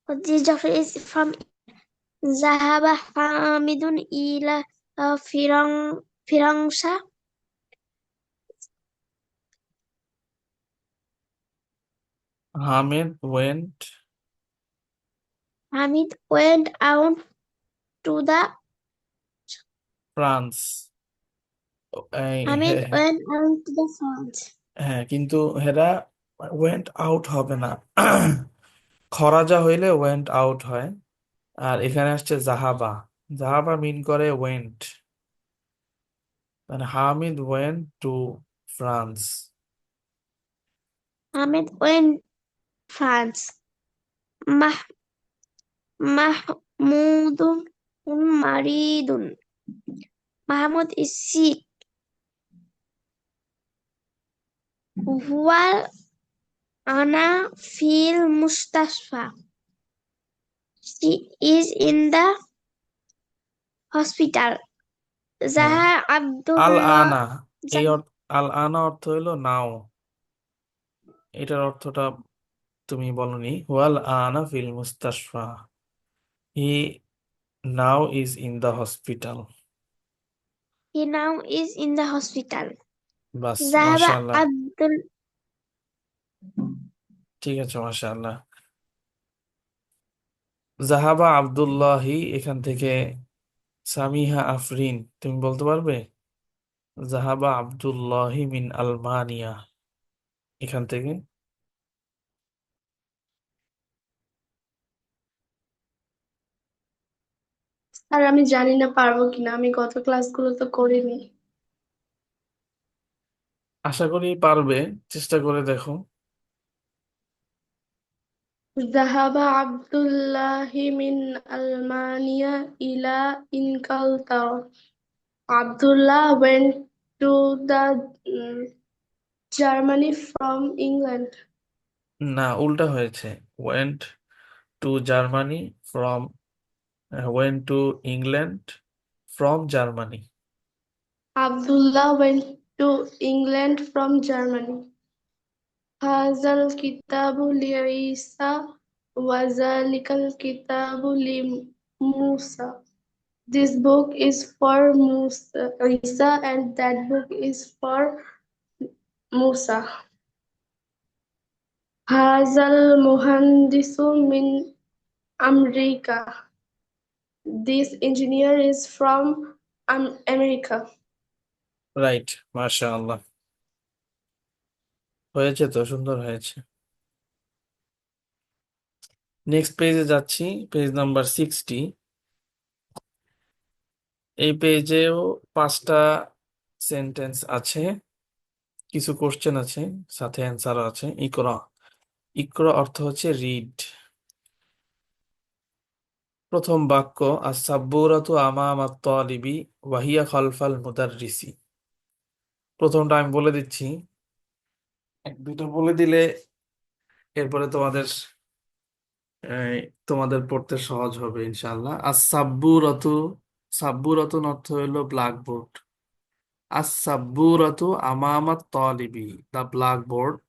this doctor is from ذهب حامد إلى فرنسا. Hamid went Hamid went out to the France Hamid হ্যাঁ, went out to the front. হ্যাঁ, কিন্তু হেরা went out হবে না। খরাজা হইলে ওয়েন্ট আউট হয়। আর এখানে আসছে জাহাবা। জাহাবা মিন করে ওয়েন্ট, মানে Hamid went two France. Hamid went France. Mah Mahmudun Maridun. Mahmud is sick. Huwa Ana fil Mustashfa. She is in the hospital. হ্যাঁ, Zaha আল Abdullah. আনা, এই আল আনা অর্থ হইলো নাও। এটার অর্থটা তুমি বলনি। ওয়াল আনা ফিল মুস্তাশফা, he now is in the hospital. He now is in the hospital. বাস, Zahaba মাশাআল্লাহ। Abdul ঠিক আছে, মাশাআল্লাহ। জাহাবা আব্দুল্লাহি, এখান থেকে সামিহা আফরিন, তুমি বলতে পারবে? জাহাবা আব্দুল্লাহি মিন আলমানিয়া, এখান থেকে। আর আমি জানি না পারবো কিনা, আমি গত ক্লাসগুলো তো করিনি। আশা করি পারবে, চেষ্টা করে দেখো। ذهب عبد الله من ألمانيا إلى إنجلترا. Abdullah went to the Germany from England. না, উল্টা হয়েছে। Went to Germany from, went to England from Germany. Abdullah went to England from Germany. هذا الكتاب لعيسى وذلك الكتاب لموسى. This book is for Isa and that book is for Musa. هذا المهندس من أمريكا. This engineer is from America. Right, মাশাআল্লাহ। হয়েছে তো, সুন্দর হয়েছে। Next পেজে যাচ্ছি, page number 60। এই পেজেও 5টা sentence আছে, কিছু কোশ্চেন আছে, সাথে অ্যান্সার আছে। ইকরা, ইকরা অর্থ হচ্ছে রিড। প্রথম বাক্য, আস-সাব্বুরাতু আমামা আত-তালিবি ওয়া হিয়া খালফাল মুদাররিসি। প্রথমটা আমি বলে দিচ্ছি, এক দুটো বলে দিলে এরপরে তোমাদের পড়তে সহজ হবে ইনশাআল্লাহ। আস-সাব্বুরাতু, সাব্বুরাতু অর্থ হলো ব্ল্যাকবোর্ড। আস-সাব্বুরাতু আমামা আত-তালিবি, দা ব্ল্যাকবোর্ড।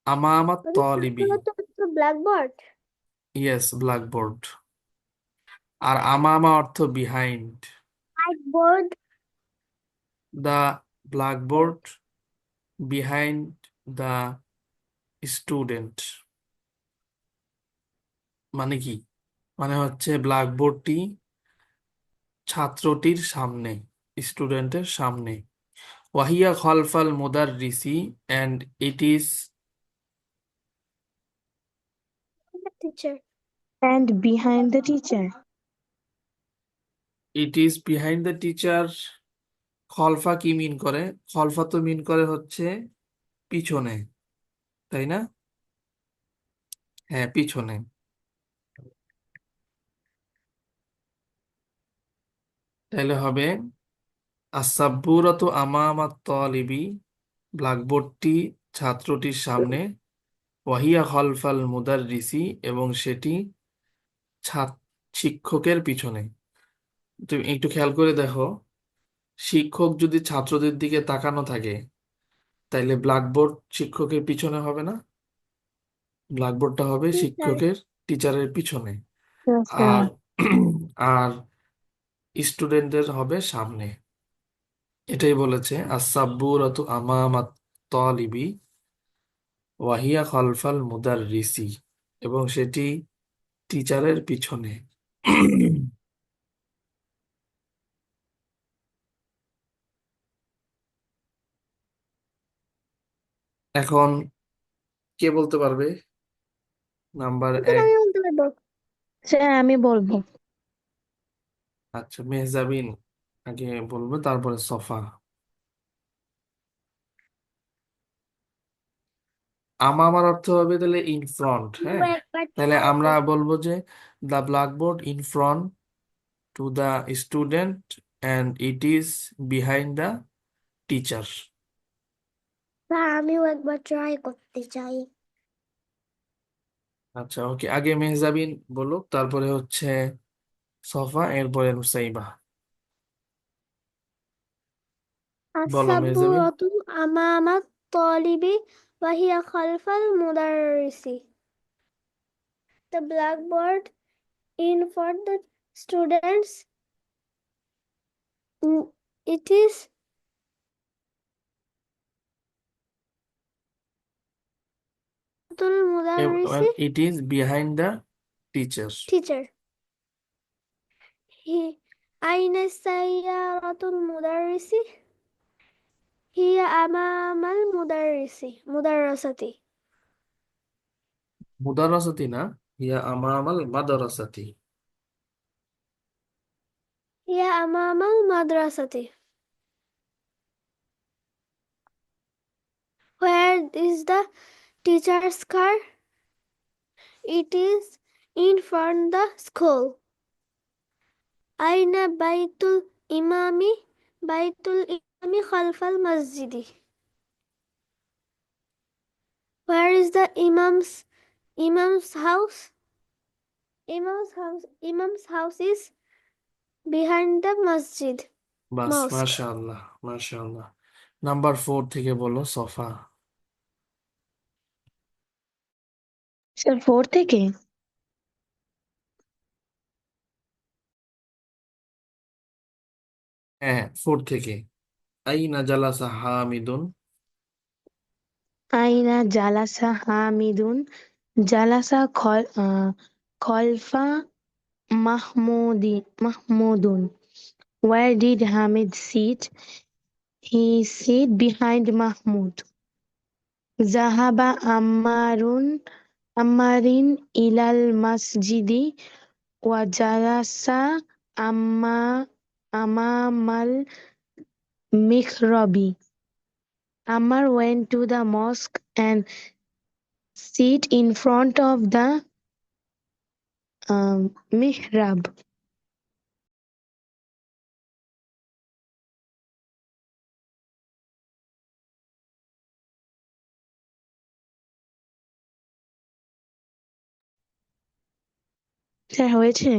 আমামা আত-তালিবি, blackboard. Yes, blackboard. আর আমামা অর্থ behind. Whiteboard. The blackboard behind the student. মানে কি? মানে হচ্ছে ব্ল্যাকবোর্ডটি ছাত্রটির সামনে, স্টুডেন্টের সামনে। ওয়াহিয়া খলফাল মুদাররিসি, and it is, The teacher. And behind the teacher. it is behind the teacher। খলফা কি মিন করে? খলফা তো মিন করে হচ্ছে পিছনে, তাই না? হ্যাঁ, পিছনে। তাহলে হবে আস-সাব্বুরাতু আমামা আত-তালিবি, ব্ল্যাকবোর্ডটি ছাত্রটির সামনে। ওয়াহিয়া খলফাল মুদাররিসি, এবং সেটি শিক্ষকের পিছনে। তুমি একটু খেয়াল করে দেখো, শিক্ষক যদি ছাত্রদের দিকে তাকানো থাকে, তাইলে ব্ল্যাকবোর্ড শিক্ষকের পিছনে হবে না? ব্ল্যাকবোর্ডটা হবে শিক্ষকের, টিচারের পিছনে। Yes, আর sir. আর স্টুডেন্টদের হবে সামনে। এটাই বলেছে, আস-সাব্বুরাতু আমামাত তালিবি ওয়াহিয়া খলফাল মুদাররিসি, এবং সেটি টিচারের পিছনে। এখন কে বলতে পারবে? নাম্বার উত্তর এক। আমি বলতে পারবো। সে আমি বলবো। আচ্ছা, মেহজাবিন আগে বলবে, তারপরে সফা। আমার অর্থ হবে তাহলে ইন ফ্রন্ট। হ্যাঁ, একবার তাহলে try আমরা কর। বলবো যে the blackboard in front to the student and it is behind the teacher. তা আমিও একবার ট্রাই করতে চাই। আচ্ছা, ওকে, আগে মেহজাবিন বলুক, তারপরে হচ্ছে সফা, এরপরে নুসাইবা। বলো Mehjabin. السبورة أمام الطالب وهي خلف المدرس. The blackboard in front the students. It is المدرس it is behind the teacher. teacher. أين السيارة المدرس؟ هي أمام مدرسة. মুদারাসাতি না, ইয়া আমামাল মাদারাসাতি। هي أمام المدرسة. Where is the teacher's car? It is in front the school. أين بيت الإمام؟ بيت الإمام خلف المسجد. Where is the imam's house? Imam's house is behind the masjid. Bus, Mosque. মাশাআল্লাহ মাশাআল্লাহ। Number 4 থেকে বলো Safa. Sir 4 থেকে? হ্যাঁ, 4 থেকে। আইনা জালাসা হামিদুন। আইনা জালাসা হামিদুন। জালাসা খলফা Mahmudun. Where did Hamid sit? He sit behind Mahmud. Zahaba Ammarin ilal masjidi wa jalasa amamal mikhrabi. Ammar went to the mosque and sit in front of the mihrab. Sir হয়েছে?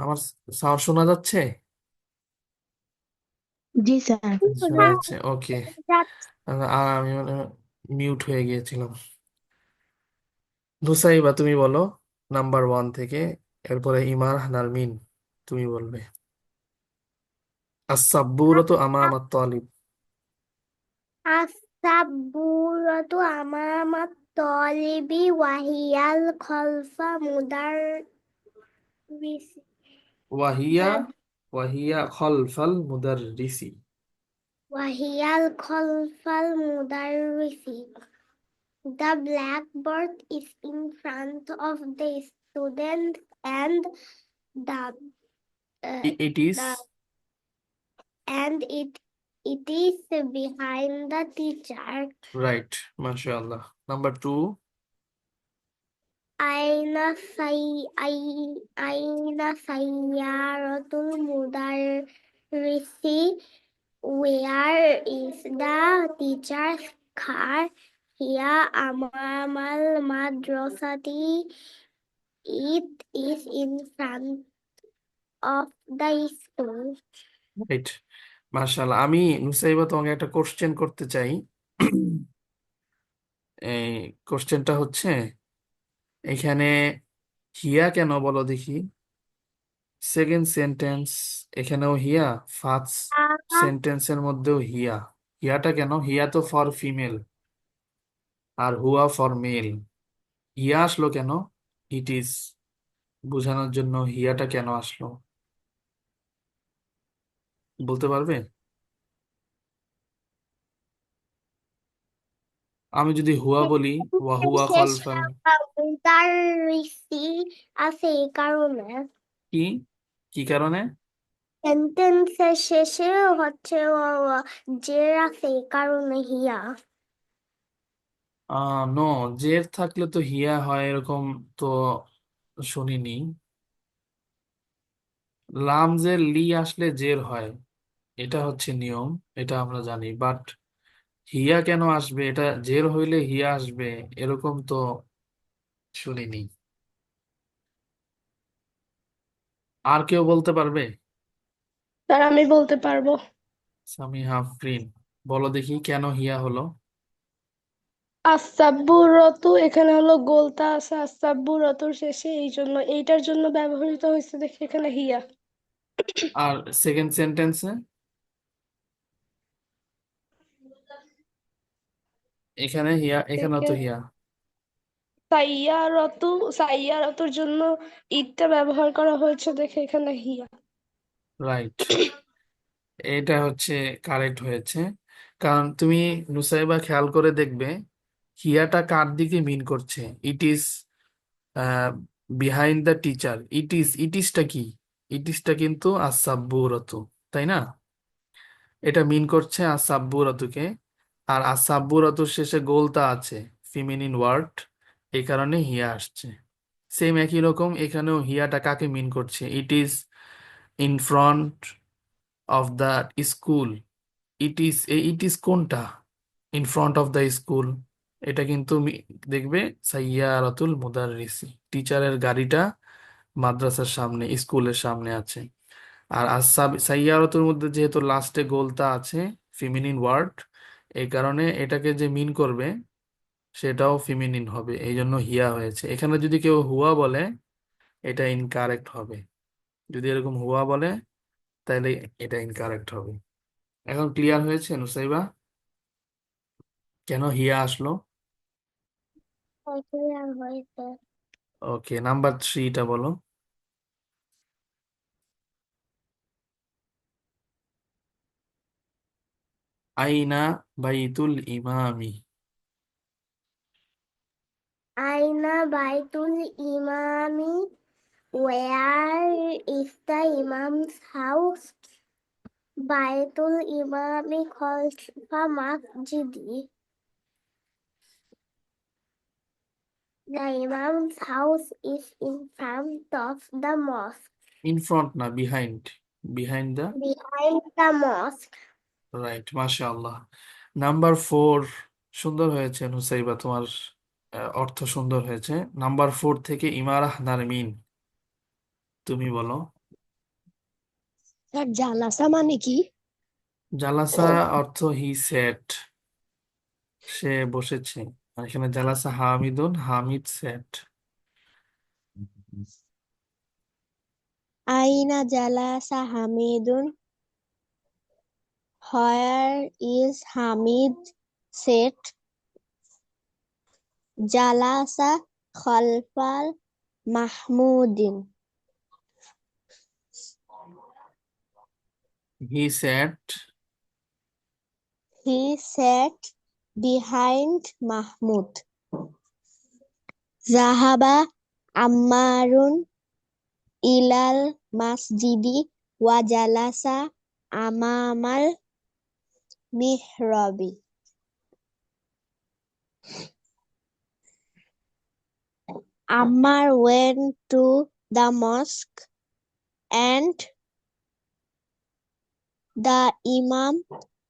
আমার সাউন্ড শোনা যাচ্ছে? জি স্যার। শোনা যাচ্ছে, ওকে। আর আমি মানে mute হয়ে গিয়েছিলাম। নুসাইবা তুমি বলো নাম্বার 1 থেকে, এরপরে ইমার নারমিন তুমি বলবে। আস-সাব্বুরাতু আমামাত Talib. السبورة أمام الطالب وهي خلف مدرس. ওয়াহিয়া ওয়াহিয়া খলফাল মুদাররিসি। وهي خلف المدرس. The blackboard is in front of the students and the It is it is behind the teacher. right. MashaAllah. Number 2. أين سيارة المدرس? Where is the teacher's car? هي أمام المدرسة. It is in front of the school. Right. মাশাআল্লাহ। আমি নুসাইবা তোমাকে একটা question করতে চাই। এই কোশ্চেনটা হচ্ছে, এখানে হিয়া কেন বলো দেখি। সেকেন্ড সেন্টেন্স এখানেও হিয়া, ফার্স্ট সেন্টেন্সের মধ্যেও হিয়া। হিয়াটা কেন? হিয়া তো ফর ফিমেল আর হুয়া ফর মেল। হিয়া আসলো কেন? ইট ইজ বোঝানোর জন্য হিয়াটা কেন আসলো বলতে পারবে? আমি যদি হুয়া বলি, ওয়াহুয়া শেষে খলফাল, মুদাররিসি আছে এই কারণে। কি কি কারণে? সেন্টেন্সের শেষে হচ্ছে জের আছে এই কারণে হিয়া। নো, জের থাকলে তো হিয়া হয় এরকম তো শুনিনি। লামজের লি আসলে জের হয়, এটা হচ্ছে নিয়ম, এটা আমরা জানি। বাট হিয়া কেন আসবে, এটা জের হইলে হিয়া আসবে এরকম তো শুনিনি। আর কেউ বলতে পারবে? স্যার আমি বলতে পারবো। সামিহা আফরিন, বলো দেখি কেন হিয়া হলো। আসাব্বুরতু এখানে হলো গোলতা আছে আসাব্বুরতুর শেষে, এই জন্য এইটার জন্য ব্যবহৃত হয়েছে দেখে এখানে হিয়া। আর সেকেন্ড সেন্টেন্সে এখানে হিয়া, এখানেও তো হিয়া। সাইয়ারতু, সাইয়ারতুর জন্য ইটটা ব্যবহার করা হয়েছে দেখে এখানে হিয়া। রাইট, এটা হচ্ছে কারেক্ট হয়েছে। কারণ তুমি নুসাইবা খেয়াল করে দেখবে হিয়াটা কার দিকে মিন করছে। It is behind the teacher. It ইজটা কি? ইট ইজটা কিন্তু আসাব্বুরতু, তাই না? এটা মিন করছে আসাব্বুরতুকে। আর আসাব্বুরতুর শেষে গোলতা আছে, ফিমিনিন ওয়ার্ড, এই কারণে হিয়া আসছে। সেম একই রকম এখানেও হিয়াটা কাকে মিন করছে? It is in front of the school. It is কোনটা? In front of the school. এটা কিন্তু দেখবে সাইয়ারাতুল মুদাররিসি, টিচারের গাড়িটা মাদ্রাসার সামনে, স্কুলের সামনে আছে। আর আসাব সাইয়ারাতুর মধ্যে যেহেতু লাস্টে গোলতা আছে, ফিমিনিন ওয়ার্ড, এই কারণে এটাকে যে মিন করবে সেটাও ফিমিনিন হবে, এই জন্য হিয়া হয়েছে। এখানে যদি কেউ হুয়া বলে এটা ইনকারেক্ট হবে। যদি এরকম হুয়া বলে তাহলে এটা ইনকারেক্ট হবে। এখন ক্লিয়ার হয়েছে নুসাইবা কেন হিয়া আসলো? ক্লিয়ার হয়েছে। ওকে, নাম্বার 3টা বলো। আইনা বাইতুল ইমামি। আইনা বাইতুল Emami? Where is the Imam's house? Baitul Imami khalfa masjidi. The Imam's house is in front of the mosque. In front না, behind, behind the. Behind the mosque. Right, মাশাআল্লাহ। নাম্বার 4, সুন্দর হয়েছে নুসাইবা, তোমার অর্থ সুন্দর হয়েছে। নাম্বার 4 থেকে ইমারাহ নারমিন, তুমি বলো। স্যার জালাসা মানে কি? জালাসা অর্থ হি সেট, সে বসেছে। আর এখানে জালাসা হামিদুন, হামিদ সেট। আইনা জালাসা হামিদুন? Where is Hamid sat? জালাসা খলফাল মাহমুদিন। He sat He sat behind Mahmud. Zahaba Ammarun ilal masjidi wa jalasa amamal mihrabi. Ammar went to the mosque and the Imam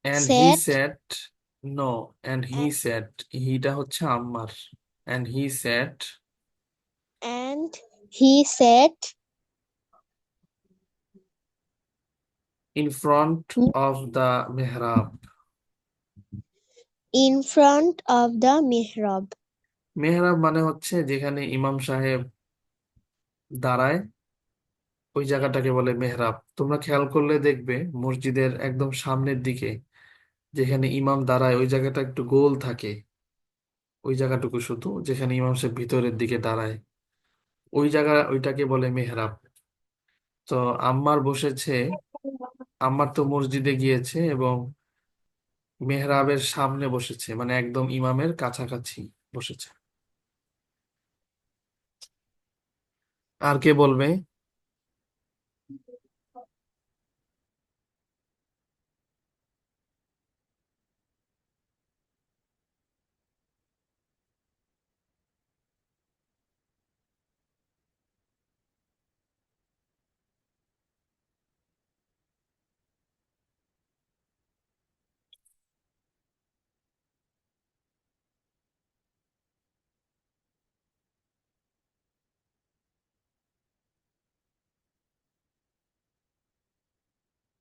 and he said, said no and he said হিটা হচ্ছে আম্মার and he said and he said in front of the mihrab. in front of the mihrab. Mehrab মানে হচ্ছে যেখানে ইমাম সাহেব দাঁড়ায়, ওই জায়গাটাকে বলে মেহরাব। তোমরা খেয়াল করলে দেখবে মসজিদের একদম সামনের দিকে যেখানে ইমাম দাঁড়ায় ওই জায়গাটা একটু গোল থাকে, ওই জায়গাটুকু শুধু যেখানে ইমাম সাহেব ভিতরের দিকে দাঁড়ায়, ওই জায়গা ওইটাকে বলে মেহরাব। তো আম্মার বসেছে, আম্মার তো মসজিদে গিয়েছে এবং মেহরাবের সামনে বসেছে, মানে একদম ইমামের কাছাকাছি বসেছে। আর কে বলবে?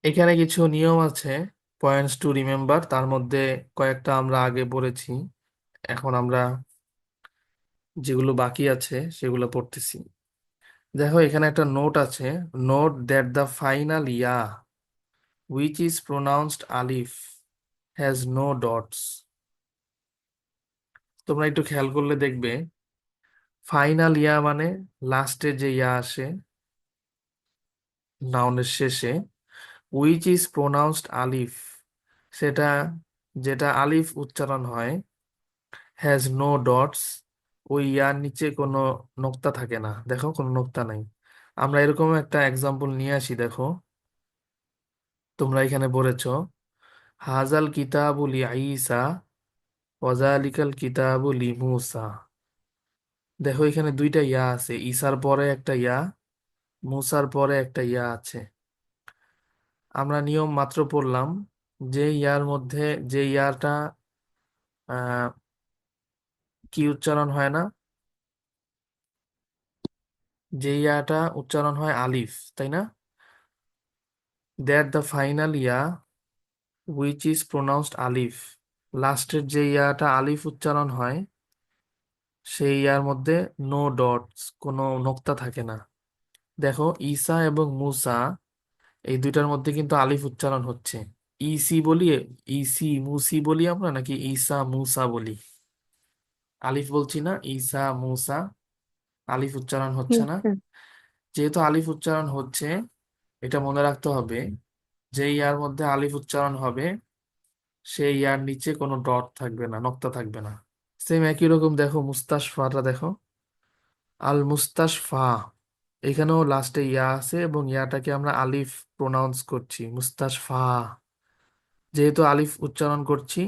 এখানে কিছু নিয়ম আছে, পয়েন্টস টু রিমেম্বার, তার মধ্যে কয়েকটা আমরা আগে পড়েছি, এখন আমরা যেগুলো বাকি আছে সেগুলো পড়তেছি। দেখো এখানে একটা নোট আছে, note that the final yeah which is pronounced alif has no dots. তোমরা একটু খেয়াল করলে দেখবে ফাইনাল ইয়া মানে লাস্টে যে ইয়া আসে নাউনের শেষে, which is pronounced alif সেটা যেটা আলিফ উচ্চারণ হয়, has no dots ওই ইয়ার নিচে কোনো নোক্তা থাকে না। দেখো কোনো নোক্তা নাই। আমরা এরকম একটা এক্সাম্পল নিয়ে আসি, দেখো তোমরা এখানে পড়েছো হাজাল কিতাবুল ঈসা ওয়াজালিকাল কিতাবুল মুসা। দেখো এখানে দুইটা ইয়া আছে, ঈসার পরে একটা ইয়া, মুসার পরে একটা ইয়া আছে। আমরা নিয়ম মাত্র পড়লাম যে ইয়ার মধ্যে যে ইয়াটা আহ কি উচ্চারণ হয় না, যে ইয়াটা উচ্চারণ হয় আলিফ, তাই না? That the final yeah which is pronounced আলিফ, লাস্টের যে ইয়াটা আলিফ উচ্চারণ হয় সেই ইয়ার মধ্যে নো ডটস কোনো নোক্তা থাকে না। দেখো ঈসা এবং মুসা এই দুইটার মধ্যে কিন্তু আলিফ উচ্চারণ হচ্ছে। ইসি বলি, ইসি মুসি বলি আমরা, নাকি ঈসা মুসা বলি? আলিফ বলছি না, ঈসা মুসা, আলিফ উচ্চারণ হচ্ছে না। যেহেতু আলিফ উচ্চারণ হচ্ছে, এটা মনে রাখতে হবে যে ইয়ার মধ্যে আলিফ উচ্চারণ হবে সেই ইয়ার নিচে কোনো ডট থাকবে না, নক্তা থাকবে না। সেম একই রকম দেখো মুস্তাশফাটা দেখো, আল মুস্তাশফা, এখানেও লাস্টে ইয়া আছে এবং ইয়াটাকে আমরা আলিফ প্রোনাউন্স করছি মুস্তাশফা। যেহেতু আলিফ উচ্চারণ করছি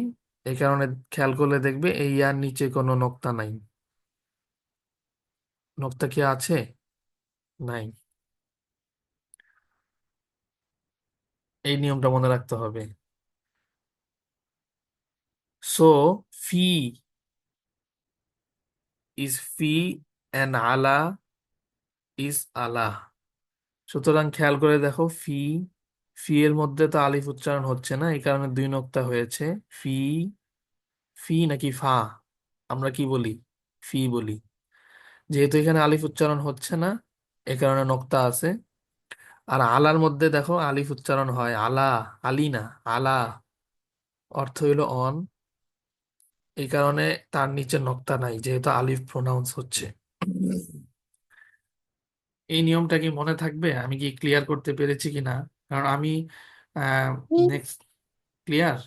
এই কারণে খেয়াল করলে দেখবে এই ইয়ার নিচে কোনো নোক্তা নাই। নোক্তা কি আছে? নাই। এই নিয়মটা মনে রাখতে হবে। So fee is fee and আলা ইজ আলা। সুতরাং খেয়াল করে দেখো ফি, ফি এর মধ্যে তো আলিফ উচ্চারণ হচ্ছে না, এই কারণে দুই নোক্তা হয়েছে। ফি, ফি নাকি ফা? আমরা কি বলি? ফি বলি। যেহেতু এখানে আলিফ উচ্চারণ হচ্ছে না এ কারণে নোক্তা আছে। আর আলার মধ্যে দেখো আলিফ উচ্চারণ হয়, আলা, আলী না, আলা অর্থ হইলো অন, এই কারণে তার নিচে নোক্তা নাই যেহেতু আলিফ প্রোনাউন্স হচ্ছে। এই নিয়মটা কি মনে থাকবে? আমি কি ক্লিয়ার করতে পেরেছি কিনা? কারণ আমি নেক্সট ক্লিয়ার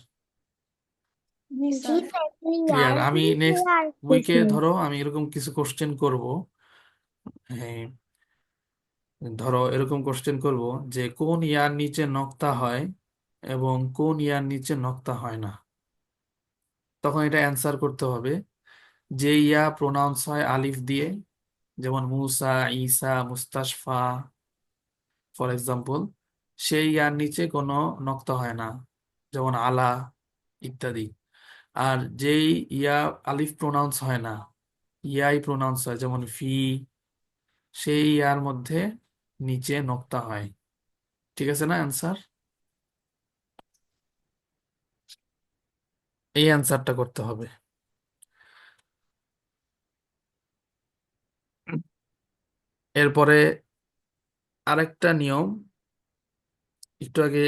ক্লিয়ার? আমি নেক্সট উইকে ধরো আমি এরকম কিছু কোশ্চেন করব। হ্যাঁ, ধরো এরকম কোশ্চেন করব যে কোন ইয়ার নিচে নক্তা হয় এবং কোন ইয়ার নিচে নক্তা হয় না। তখন এটা অ্যান্সার করতে হবে। যে ইয়া প্রোনাউন্স হয় আলিফ দিয়ে, যেমন মুসা, ঈসা, মুস্তাশফা ফর এক্সাম্পল, সেই ইয়ার নিচে কোনো নক্তা হয় না, যেমন আলা ইত্যাদি। আর যেই ইয়া আলিফ প্রোনাউন্স হয় না, ইয়াই প্রোনাউন্স হয়, যেমন ফি, সেই ইয়ার মধ্যে নিচে নক্তা হয়। ঠিক আছে না অ্যান্সার? এই অ্যান্সারটা করতে হবে। এরপরে আরেকটা নিয়ম, একটু আগে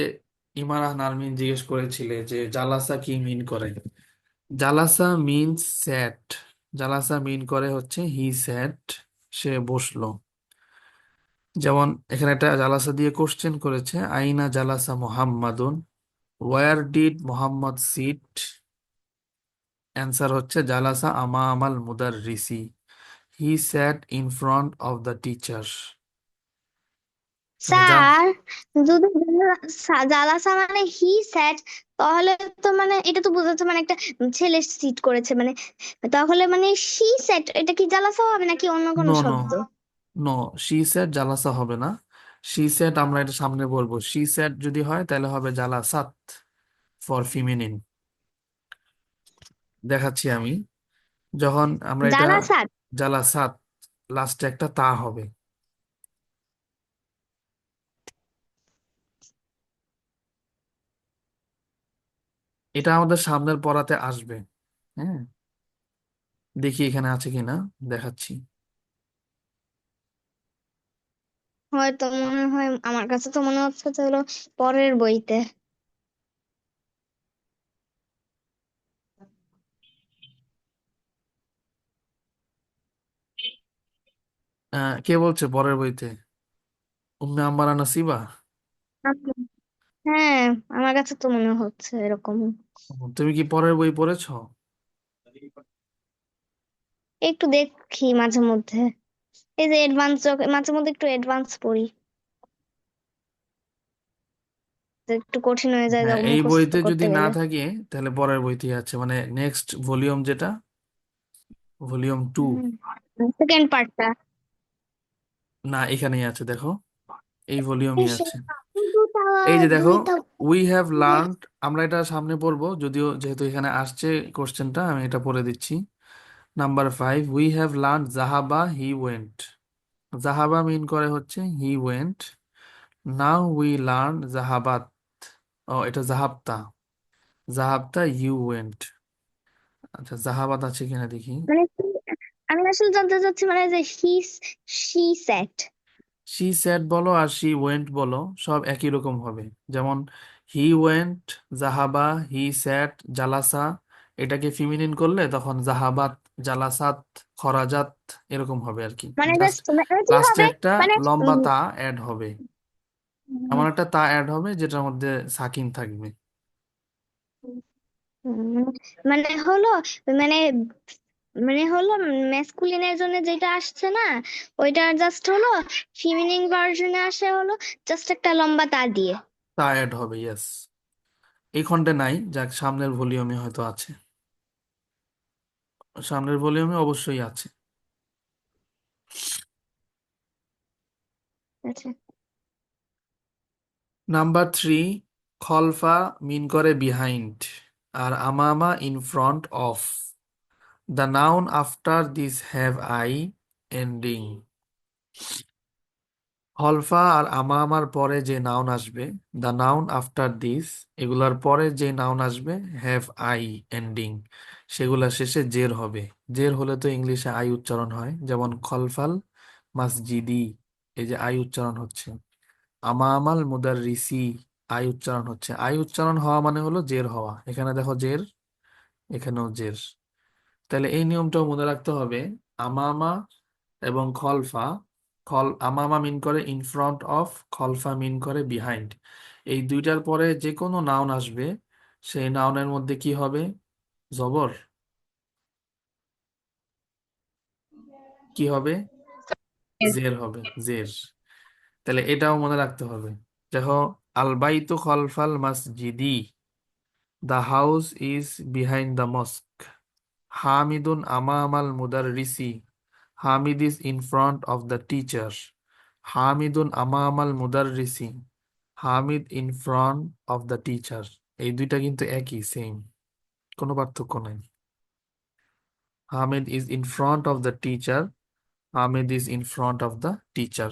ইমারাহ নারমিন জিজ্ঞেস করেছিলে যে জালাসা কি মিন করে। জালাসা মিনস স্যাট। জালাসা মিন করে হচ্ছে হি স্যাট, সে বসলো। যেমন এখানে একটা জালাসা দিয়ে কোশ্চেন করেছে, আইনা জালাসা মুহাম্মাদুন, where did Mohammad sit. Answer হচ্ছে জালাসা আমামাল মুদাররিসি, he sat in front of the teacher. মানে স্যার, যদি জালাসা মানে হি স্যাট, তাহলে তো মানে এটা তো বোঝাচ্ছে মানে একটা ছেলে সিট করেছে, মানে তাহলে মানে শি স্যাট এটা কি জালাসা হবে নাকি অন্য কোনো নো নো শব্দ? নো, শি স্যাট জালাসা হবে না। শি স্যাট আমরা এটা সামনে বলবো। শি স্যাট যদি হয় তাহলে হবে জালাসাত ফর ফিমিনিন। দেখাচ্ছি আমি। যখন আমরা এটা জালাসাত। জালাসাত, লাস্টে একটা তা হবে। এটা আমাদের সামনের পড়াতে আসবে। হ্যাঁ, দেখি এখানে আছে কিনা, দেখাচ্ছি। হয়তো মনে হয়, আমার কাছে তো মনে হচ্ছে যে হলো পরের বইতে। কে বলছে পরের বইতে? উম্মে আম্মারা নাসিবা? আচ্ছা। হ্যাঁ, আমার কাছে তো মনে হচ্ছে এরকম। তুমি কি পরের বই পড়েছো? একটু দেখি মাঝে মধ্যে, এই যে অ্যাডভান্স, মাঝে মধ্যে একটু অ্যাডভান্স পড়ি, যে একটু কঠিন হয়ে যায় হ্যাঁ, যখন এই মুখস্থ বইতে যদি করতে না গেলে। থাকে তাহলে পরের বইতেই আছে, মানে নেক্সট ভলিউম যেটা, ভলিউম 2। সেকেন্ড পার্টটা। না, এখানেই আছে, দেখো, এই ভলিউমই আছে। এই যে দেখো, উই হ্যাভ লার্নড, আমরা এটা সামনে পড়বো, যদিও যেহেতু এখানে আসছে কোশ্চেনটা, আমি এটা পড়ে দিচ্ছি। নাম্বার 5, উই হ্যাভ লার্নড জাহাবা হি ওয়েন্ট। জাহাবা মিন করে হচ্ছে he went. Now we learn জাহাবাত। ও, এটা জাহাবতা। জাহাবতা ইউ ওয়েন্ট। আচ্ছা, জাহাবাত আছে কিনা দেখি। মানে আমি আসলে জানতে চাচ্ছি মানে যে শি সেট। শি স্যাড বলো আর শি ওয়েন্ট বলো, সব একই রকম হবে। যেমন হি ওয়েন্ট, জাহাবা, হি স্যাট, জালাসা, এটাকে ফিমিনিন করলে তখন জাহাবাত, জালাসাত, খরাজাত, এরকম হবে আর কি। মানে জাস্ট জাস্ট কি লাস্টে হবে একটা মানে লম্বা তা অ্যাড হবে। এমন একটা তা অ্যাড হবে যেটার মধ্যে সাকিন থাকবে। উম, মানে হলো, মানে মানে হলো ম্যাসকুলিনের জন্য যেটা আসছে না, ওইটা জাস্ট হলো ফিমিনিন ভার্জনে আসে হলো জাস্ট একটা লম্বা তা দিয়ে। তা অ্যাড হবে, ইয়েস। এই খণ্ডে নাই, যাক সামনের ভলিউমে হয়তো আছে। সামনের ভলিউমে অবশ্যই আছে। আচ্ছা। নাম্বার 3, খলফা মিন করে বিহাইন্ড, আর আমামা in front of. The noun after this have I ending. খলফা আর আমামার পরে যে নাউন আসবে, দ্য নাউন আফটার দিস, এগুলার পরে যে নাউন আসবে হ্যাভ আই এন্ডিং, সেগুলা শেষে জের হবে। জের হলে তো ইংলিশে আই উচ্চারণ হয়, যেমন খলফাল মাসজিদি, এই যে আই উচ্চারণ হচ্ছে। আমামাল মুদাররিসি, আই উচ্চারণ হচ্ছে। আই উচ্চারণ হওয়া মানে হলো জের হওয়া। এখানে দেখো জের, এখানেও জের। তাহলে এই নিয়মটাও মনে রাখতে হবে। আমামা এবং খলফা, আমামা মিন করে ইন ফ্রন্ট অফ, খলফা মিন করে বিহাইন্ড। এই দুইটার পরে যে কোনো নাউন আসবে, সেই নাউনের মধ্যে কি হবে? জবর কি হবে? জের হবে, জের। তাহলে এটাও মনে রাখতে হবে। দেখো, আল বাইতু খলফাল মসজিদি, the house is behind the mosque. হামিদুন আমামাল মুদাররিসি, Hamid is in front of the teacher. হামিদুন আমামাল মুদাররিসি, Hamid in front of the teacher. এই দুইটা কিন্তু একই, সেম, কোনো পার্থক্য নাই। Hamid is in front of the teacher, Hamid is in front of the teacher.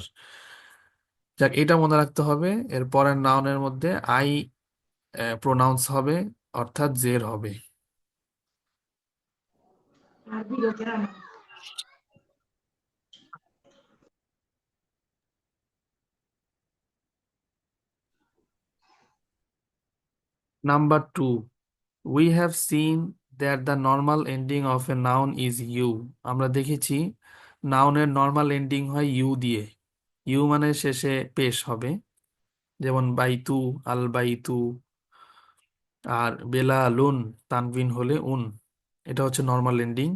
যাক, এটা মনে রাখতে হবে। এর পরের নাউনের মধ্যে আই প্রোনাউন্স হবে, অর্থাৎ জের হবে। Number 2, we have seen that the normal ending of a noun is you. আমরা দেখেছি নাউনের নর্মাল এন্ডিং হয় ইউ দিয়ে। ইউ মানে শেষে পেশ হবে, যেমন বাইতু, আল বাইতু। আর বেলালুন তানবিন হলে উন, এটা হচ্ছে normal ending.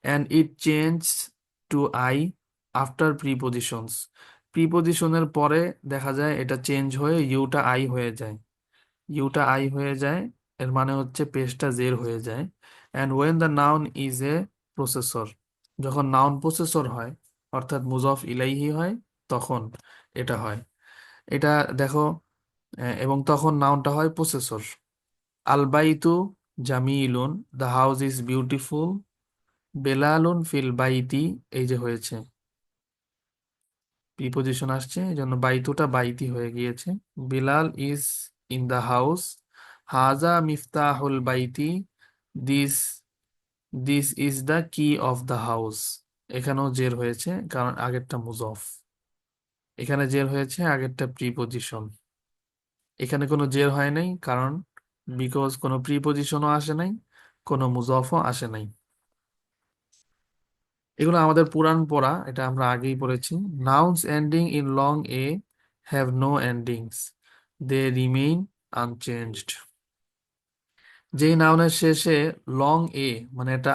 And it change to I after prepositions. প্রিপোজিশনের পরে দেখা যায় এটা চেঞ্জ হয়ে ইউটা আই হয়ে যায়। ইউটা আই হয়ে যায়, এর মানে হচ্ছে পেশটা জের হয়ে যায়। And when the noun is a possessor, যখন নাউন প্রসেসর হয়, অর্থাৎ মুজফ ইলাইহি হয়, তখন এটা হয়। এটা দেখো, এবং তখন নাউনটা হয় প্রসেসর। আল বাইতু জামিলুন, দ্য হাউস ইজ বিউটিফুল। বেলালুন ফিল বাইতি, এই যে হয়েছে প্রিপোজিশন আসছে, এই জন্য বাইতুটা বাইতি হয়ে গিয়েছে। Bilal is in the house. হাজা মিফতাহুল বাইতি, this this is the key of the house. এখানেও জের হয়েছে, কারণ আগেরটা মুজফ। এখানে জের হয়েছে, আগেরটা প্রিপোজিশন। এখানে কোনো জের হয় নাই, কারণ বিকজ কোনো প্রিপোজিশনও আসে নাই, কোনো মুজফও আসে নাই। এগুলো আমাদের পুরাণ পড়া, এটা আমরা আগেই পড়েছি। Nouns ending in long a have no endings, they remain unchanged. যেই নাউনের শেষে লং এ মানে এটা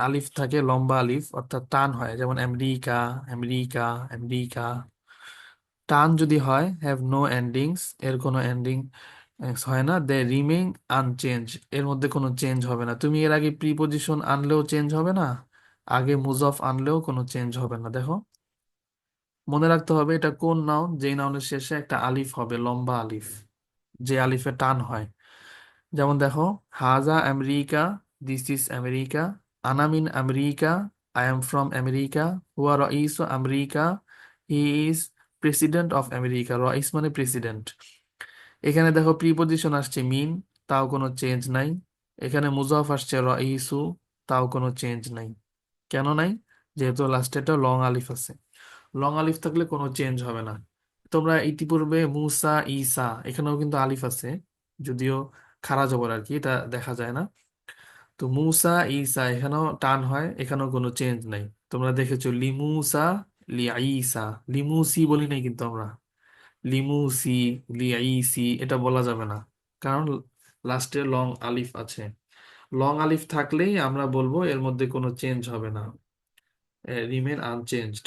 আলিফ থাকে, লম্বা আলিফ, অর্থাৎ টান হয়, যেমন আমেরিকা, আমেরিকা, আমেরিকা। টান যদি হয়, হ্যাভ নো এন্ডিংস, এর কোনো এন্ডিং হয় না। দে রিমেইন আনচেঞ্জ, এর মধ্যে কোনো চেঞ্জ হবে না। তুমি এর আগে প্রিপোজিশন আনলেও চেঞ্জ হবে না, আগে মুজফ আনলেও কোনো চেঞ্জ হবে না। দেখো, মনে রাখতে হবে এটা কোন নাউন, যেই নাউনের শেষে একটা আলিফ হবে, লম্বা আলিফ, যে আলিফে টান হয়। যেমন দেখো, হাজা আমেরিকা, দিস ইজ আমেরিকা। আনা মিন America, I am from America. হুয়া রাইস America, he is president of America. রাইস মানে প্রেসিডেন্ট। এখানে দেখো প্রিপোজিশন আসছে মিন, তাও কোনো চেঞ্জ নাই। এখানে মুজাফ আসছে রাইসু, তাও কোনো চেঞ্জ নাই। কেন নাই? যেহেতু লাস্টে একটা লং আলিফ আছে। লং আলিফ থাকলে কোনো চেঞ্জ হবে না। তোমরা ইতিপূর্বে মুসা, ঈসা, এখানেও কিন্তু আলিফ আছে, যদিও খাড়া জবর আর কি, এটা দেখা যায় না। তো মুসা, ঈসা, এখানেও টান হয়, এখানেও কোনো চেঞ্জ নাই। তোমরা দেখেছো লিমুসা, লিআইসা। লিমুসি বলি নাই কিন্তু আমরা, লিমুসি, লিআইসি এটা বলা যাবে না, কারণ লাস্টে লং আলিফ আছে। লং আলিফ থাকলেই আমরা বলবো এর মধ্যে কোনো চেঞ্জ হবে না, রিমেন আনচেঞ্জড।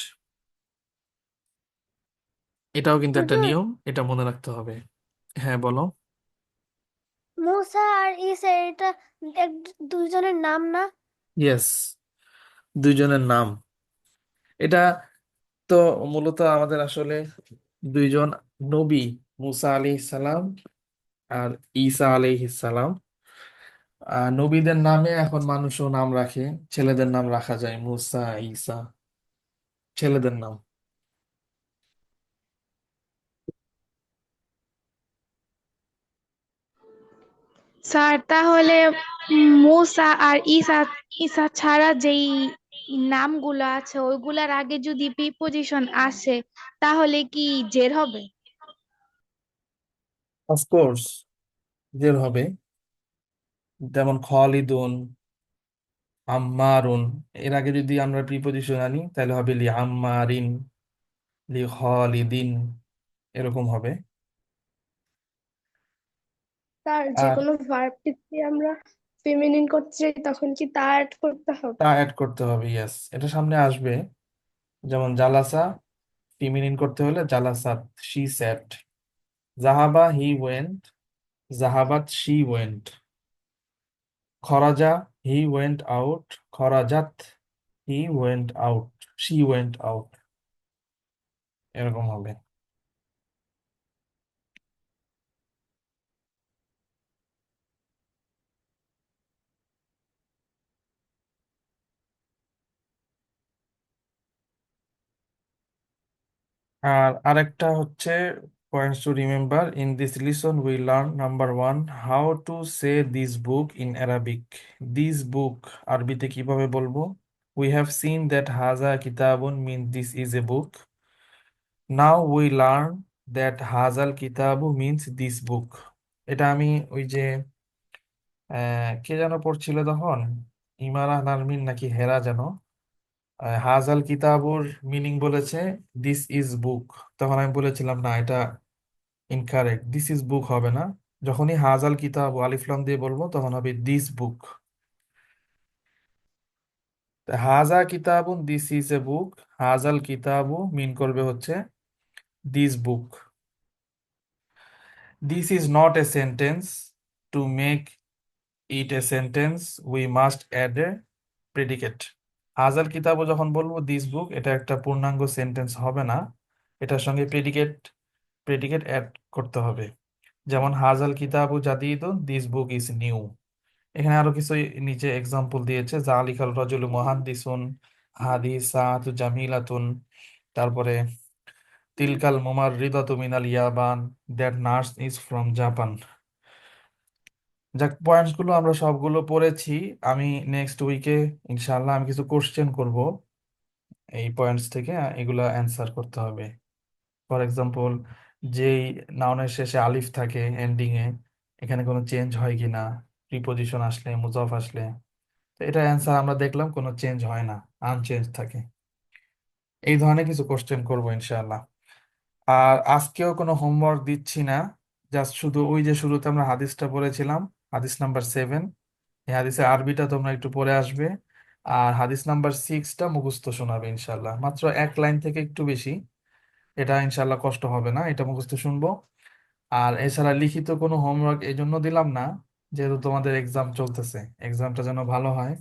এটাও কিন্তু একটা হুজুর, নিয়ম, এটা মনে রাখতে হবে। হ্যাঁ, বলো। মুসা আর ঈসা এটা দুইজনের নাম না? ইয়েস, দুইজনের নাম। এটা তো মূলত আমাদের আসলে দুইজন নবী, মুসা আলাইহিস সালাম আর ঈসা আলাইহিস সালাম। আর নবীদের নামে এখন মানুষও নাম রাখে, ছেলেদের নাম রাখা যায় মুসা, ঈসা, ছেলেদের নাম। স্যার, তাহলে মুসা আর ঈসা ঈসা ছাড়া যেই নামগুলো আছে ওইগুলার আগে যদি প্রিপোজিশন আসে তাহলে কি জের হবে? অফকোর্স জের হবে। যেমন খালিদুন, আম্মারুন, এর আগে যদি আমরা প্রিপোজিশন আনি তাহলে হবে লি আম্মারিন, লি খালিদিন, এরকম হবে। তার যে আর কোনো ভার্ব কি আমরা ফেমিনিন করতে চাই তখন কি তা অ্যাড করতে হবে? তা অ্যাড করতে হবে, ইয়েস, এটা সামনে আসবে। যেমন জালাসা, ফিমিনিন করতে হলে জালাসাত, শি স্যাট। জাহাবা, হি ওয়েন্ট। জাহাবাত, শি ওয়েন্ট। খরাজা, হি ওয়েন্ট আউট। খরাজাত, he went out, she went out, এরকম হবে। আর আরেকটা হচ্ছে points to remember in this lesson we learn, number one, how to say this book in Arabic. This book আরবিতে কিভাবে বলবো? উই হ্যাভ সিন দ্যাট হাজা কিতাবুন mean this is a book. Now we learn that হাজাল কিতাবু means this book. এটা আমি ওই যে কে যেন পড়ছিল তখন, ইমারা নারমিন নাকি হেরা যেন, হাজাল কিতাবুর মিনিং বলেছে দিস ইজ বুক। তখন আমি বলেছিলাম না, এটা ইনকারেক্ট, দিস ইজ বুক হবে না। যখনই হাজাল কিতাব আলিফ লাম দিয়ে বলবো তখন হবে দিস বুক। হাজা কিতাবুন দিস ইজ এ বুক, হাজাল কিতাবু মিন করবে হচ্ছে this book. This is not a sentence, to make it a sentence we must add a predicate. হাজাল কিতাবও যখন বলবো দিস বুক, এটা একটা পূর্ণাঙ্গ সেন্টেন্স হবে না, এটার সঙ্গে প্রেডিকেট প্রেডিকেট অ্যাড করতে হবে। যেমন হাজাল কিতাবু জাদিদুন, দিস বুক ইজ নিউ। এখানে আরো কিছু নিচে এক্সাম্পল দিয়েছে, জালিকাল রাজুলু মুহাদ্দিসুন, হাদিসাতু জামিলাতুন, তারপরে তিলকাল মুমাররিদাতু মিনাল ইয়াবান, that nurse is from Japan. যাক, পয়েন্টস গুলো আমরা সবগুলো পড়েছি। আমি নেক্সট উইকে ইনশাআল্লাহ আমি কিছু কোশ্চেন করব এই পয়েন্টস থেকে, এগুলা অ্যান্সার করতে হবে। ফর এক্সাম্পল, যেই নাউনের শেষে আলিফ থাকে এন্ডিং এ, এখানে কোনো চেঞ্জ হয় কিনা, প্রিপোজিশন আসলে, মুজাফ আসলে। তো এটা অ্যান্সার আমরা দেখলাম কোনো চেঞ্জ হয় না, আনচেঞ্জ থাকে। এই ধরনের কিছু কোশ্চেন করবো ইনশাআল্লাহ। আর আজকেও কোনো হোমওয়ার্ক দিচ্ছি না, জাস্ট শুধু ওই যে শুরুতে আমরা হাদিসটা পড়েছিলাম, হাদিস নাম্বার 7, এই হাদিসের আরবিটা তোমরা একটু পড়ে আসবে। আর হাদিস নাম্বার 6টা মুখস্থ শোনাবে ইনশাআল্লাহ, মাত্র এক লাইন থেকে একটু বেশি। এটা ইনশাআল্লাহ কষ্ট হবে না, এটা মুখস্থ শুনবো। আর এছাড়া লিখিত কোনো হোমওয়ার্ক এই জন্য দিলাম না, যেহেতু তোমাদের এক্সাম চলতেছে, এক্সামটা যেন ভালো হয়।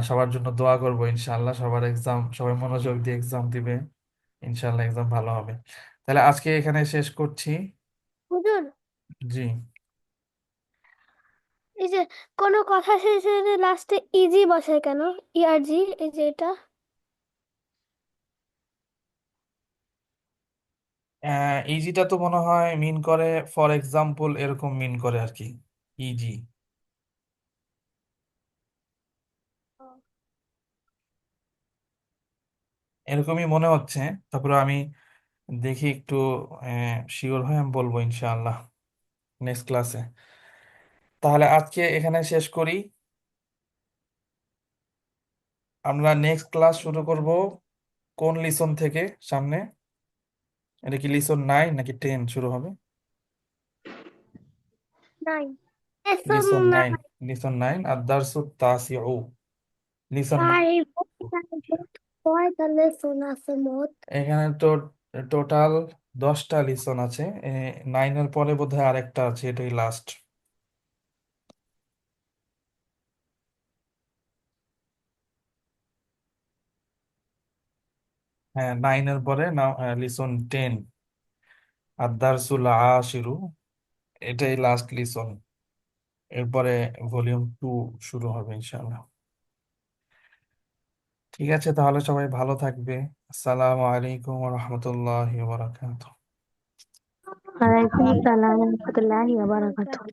সবার জন্য দোয়া করবো ইনশাআল্লাহ, সবার এক্সাম, সবাই মনোযোগ দিয়ে এক্সাম দিবে, ইনশাআল্লাহ এক্সাম ভালো হবে। তাহলে আজকে এখানে শেষ করছি। হুজুর, জি। এই যে কোনো কথা শেষে যে লাস্টে ইজি বসায় কেন? ইআরজি, এই যে এটা। ইজিটা তো মনে হয় মিন করে ফর এক্সাম্পল, এরকম মিন করে আর কি, ইজি এরকমই মনে হচ্ছে। তারপরে আমি দেখি একটু শিওর হয়ে আমি বলবো ইনশাআল্লাহ নেক্সট ক্লাসে। তাহলে আজকে এখানে শেষ করি। আমরা নেক্সট ক্লাস শুরু করব কোন লিসন থেকে সামনে? এটা কি লিসন 9 নাকি 10 শুরু হবে? নাই, লিসন 9, লিসন 9 আর দারসুত তাসিউ, লিসন। কয়টা লেসন আছে মোট? এখানে তো টোটাল 10টা লিসন আছে, 9-এর পরে বোধহয় আরেকটা আছে, এটাই লাস্ট। হ্যাঁ, 9-এর পরে না, লিসন 10 আর দারসুল আশিরু, এটাই লাস্ট লিসন। এরপরে ভলিউম 2 শুরু হবে ইনশাআল্লাহ। ঠিক আছে, তাহলে সবাই ভালো থাকবে। আসসালামু আলাইকুম ওয়া রাহমাতুল্লাহি ওয়া বারাকাতুহু। ওয়ালাইকুম আসসালাম ওয়া রাহমাতুল্লাহি ওয়া বারাকাতুহু।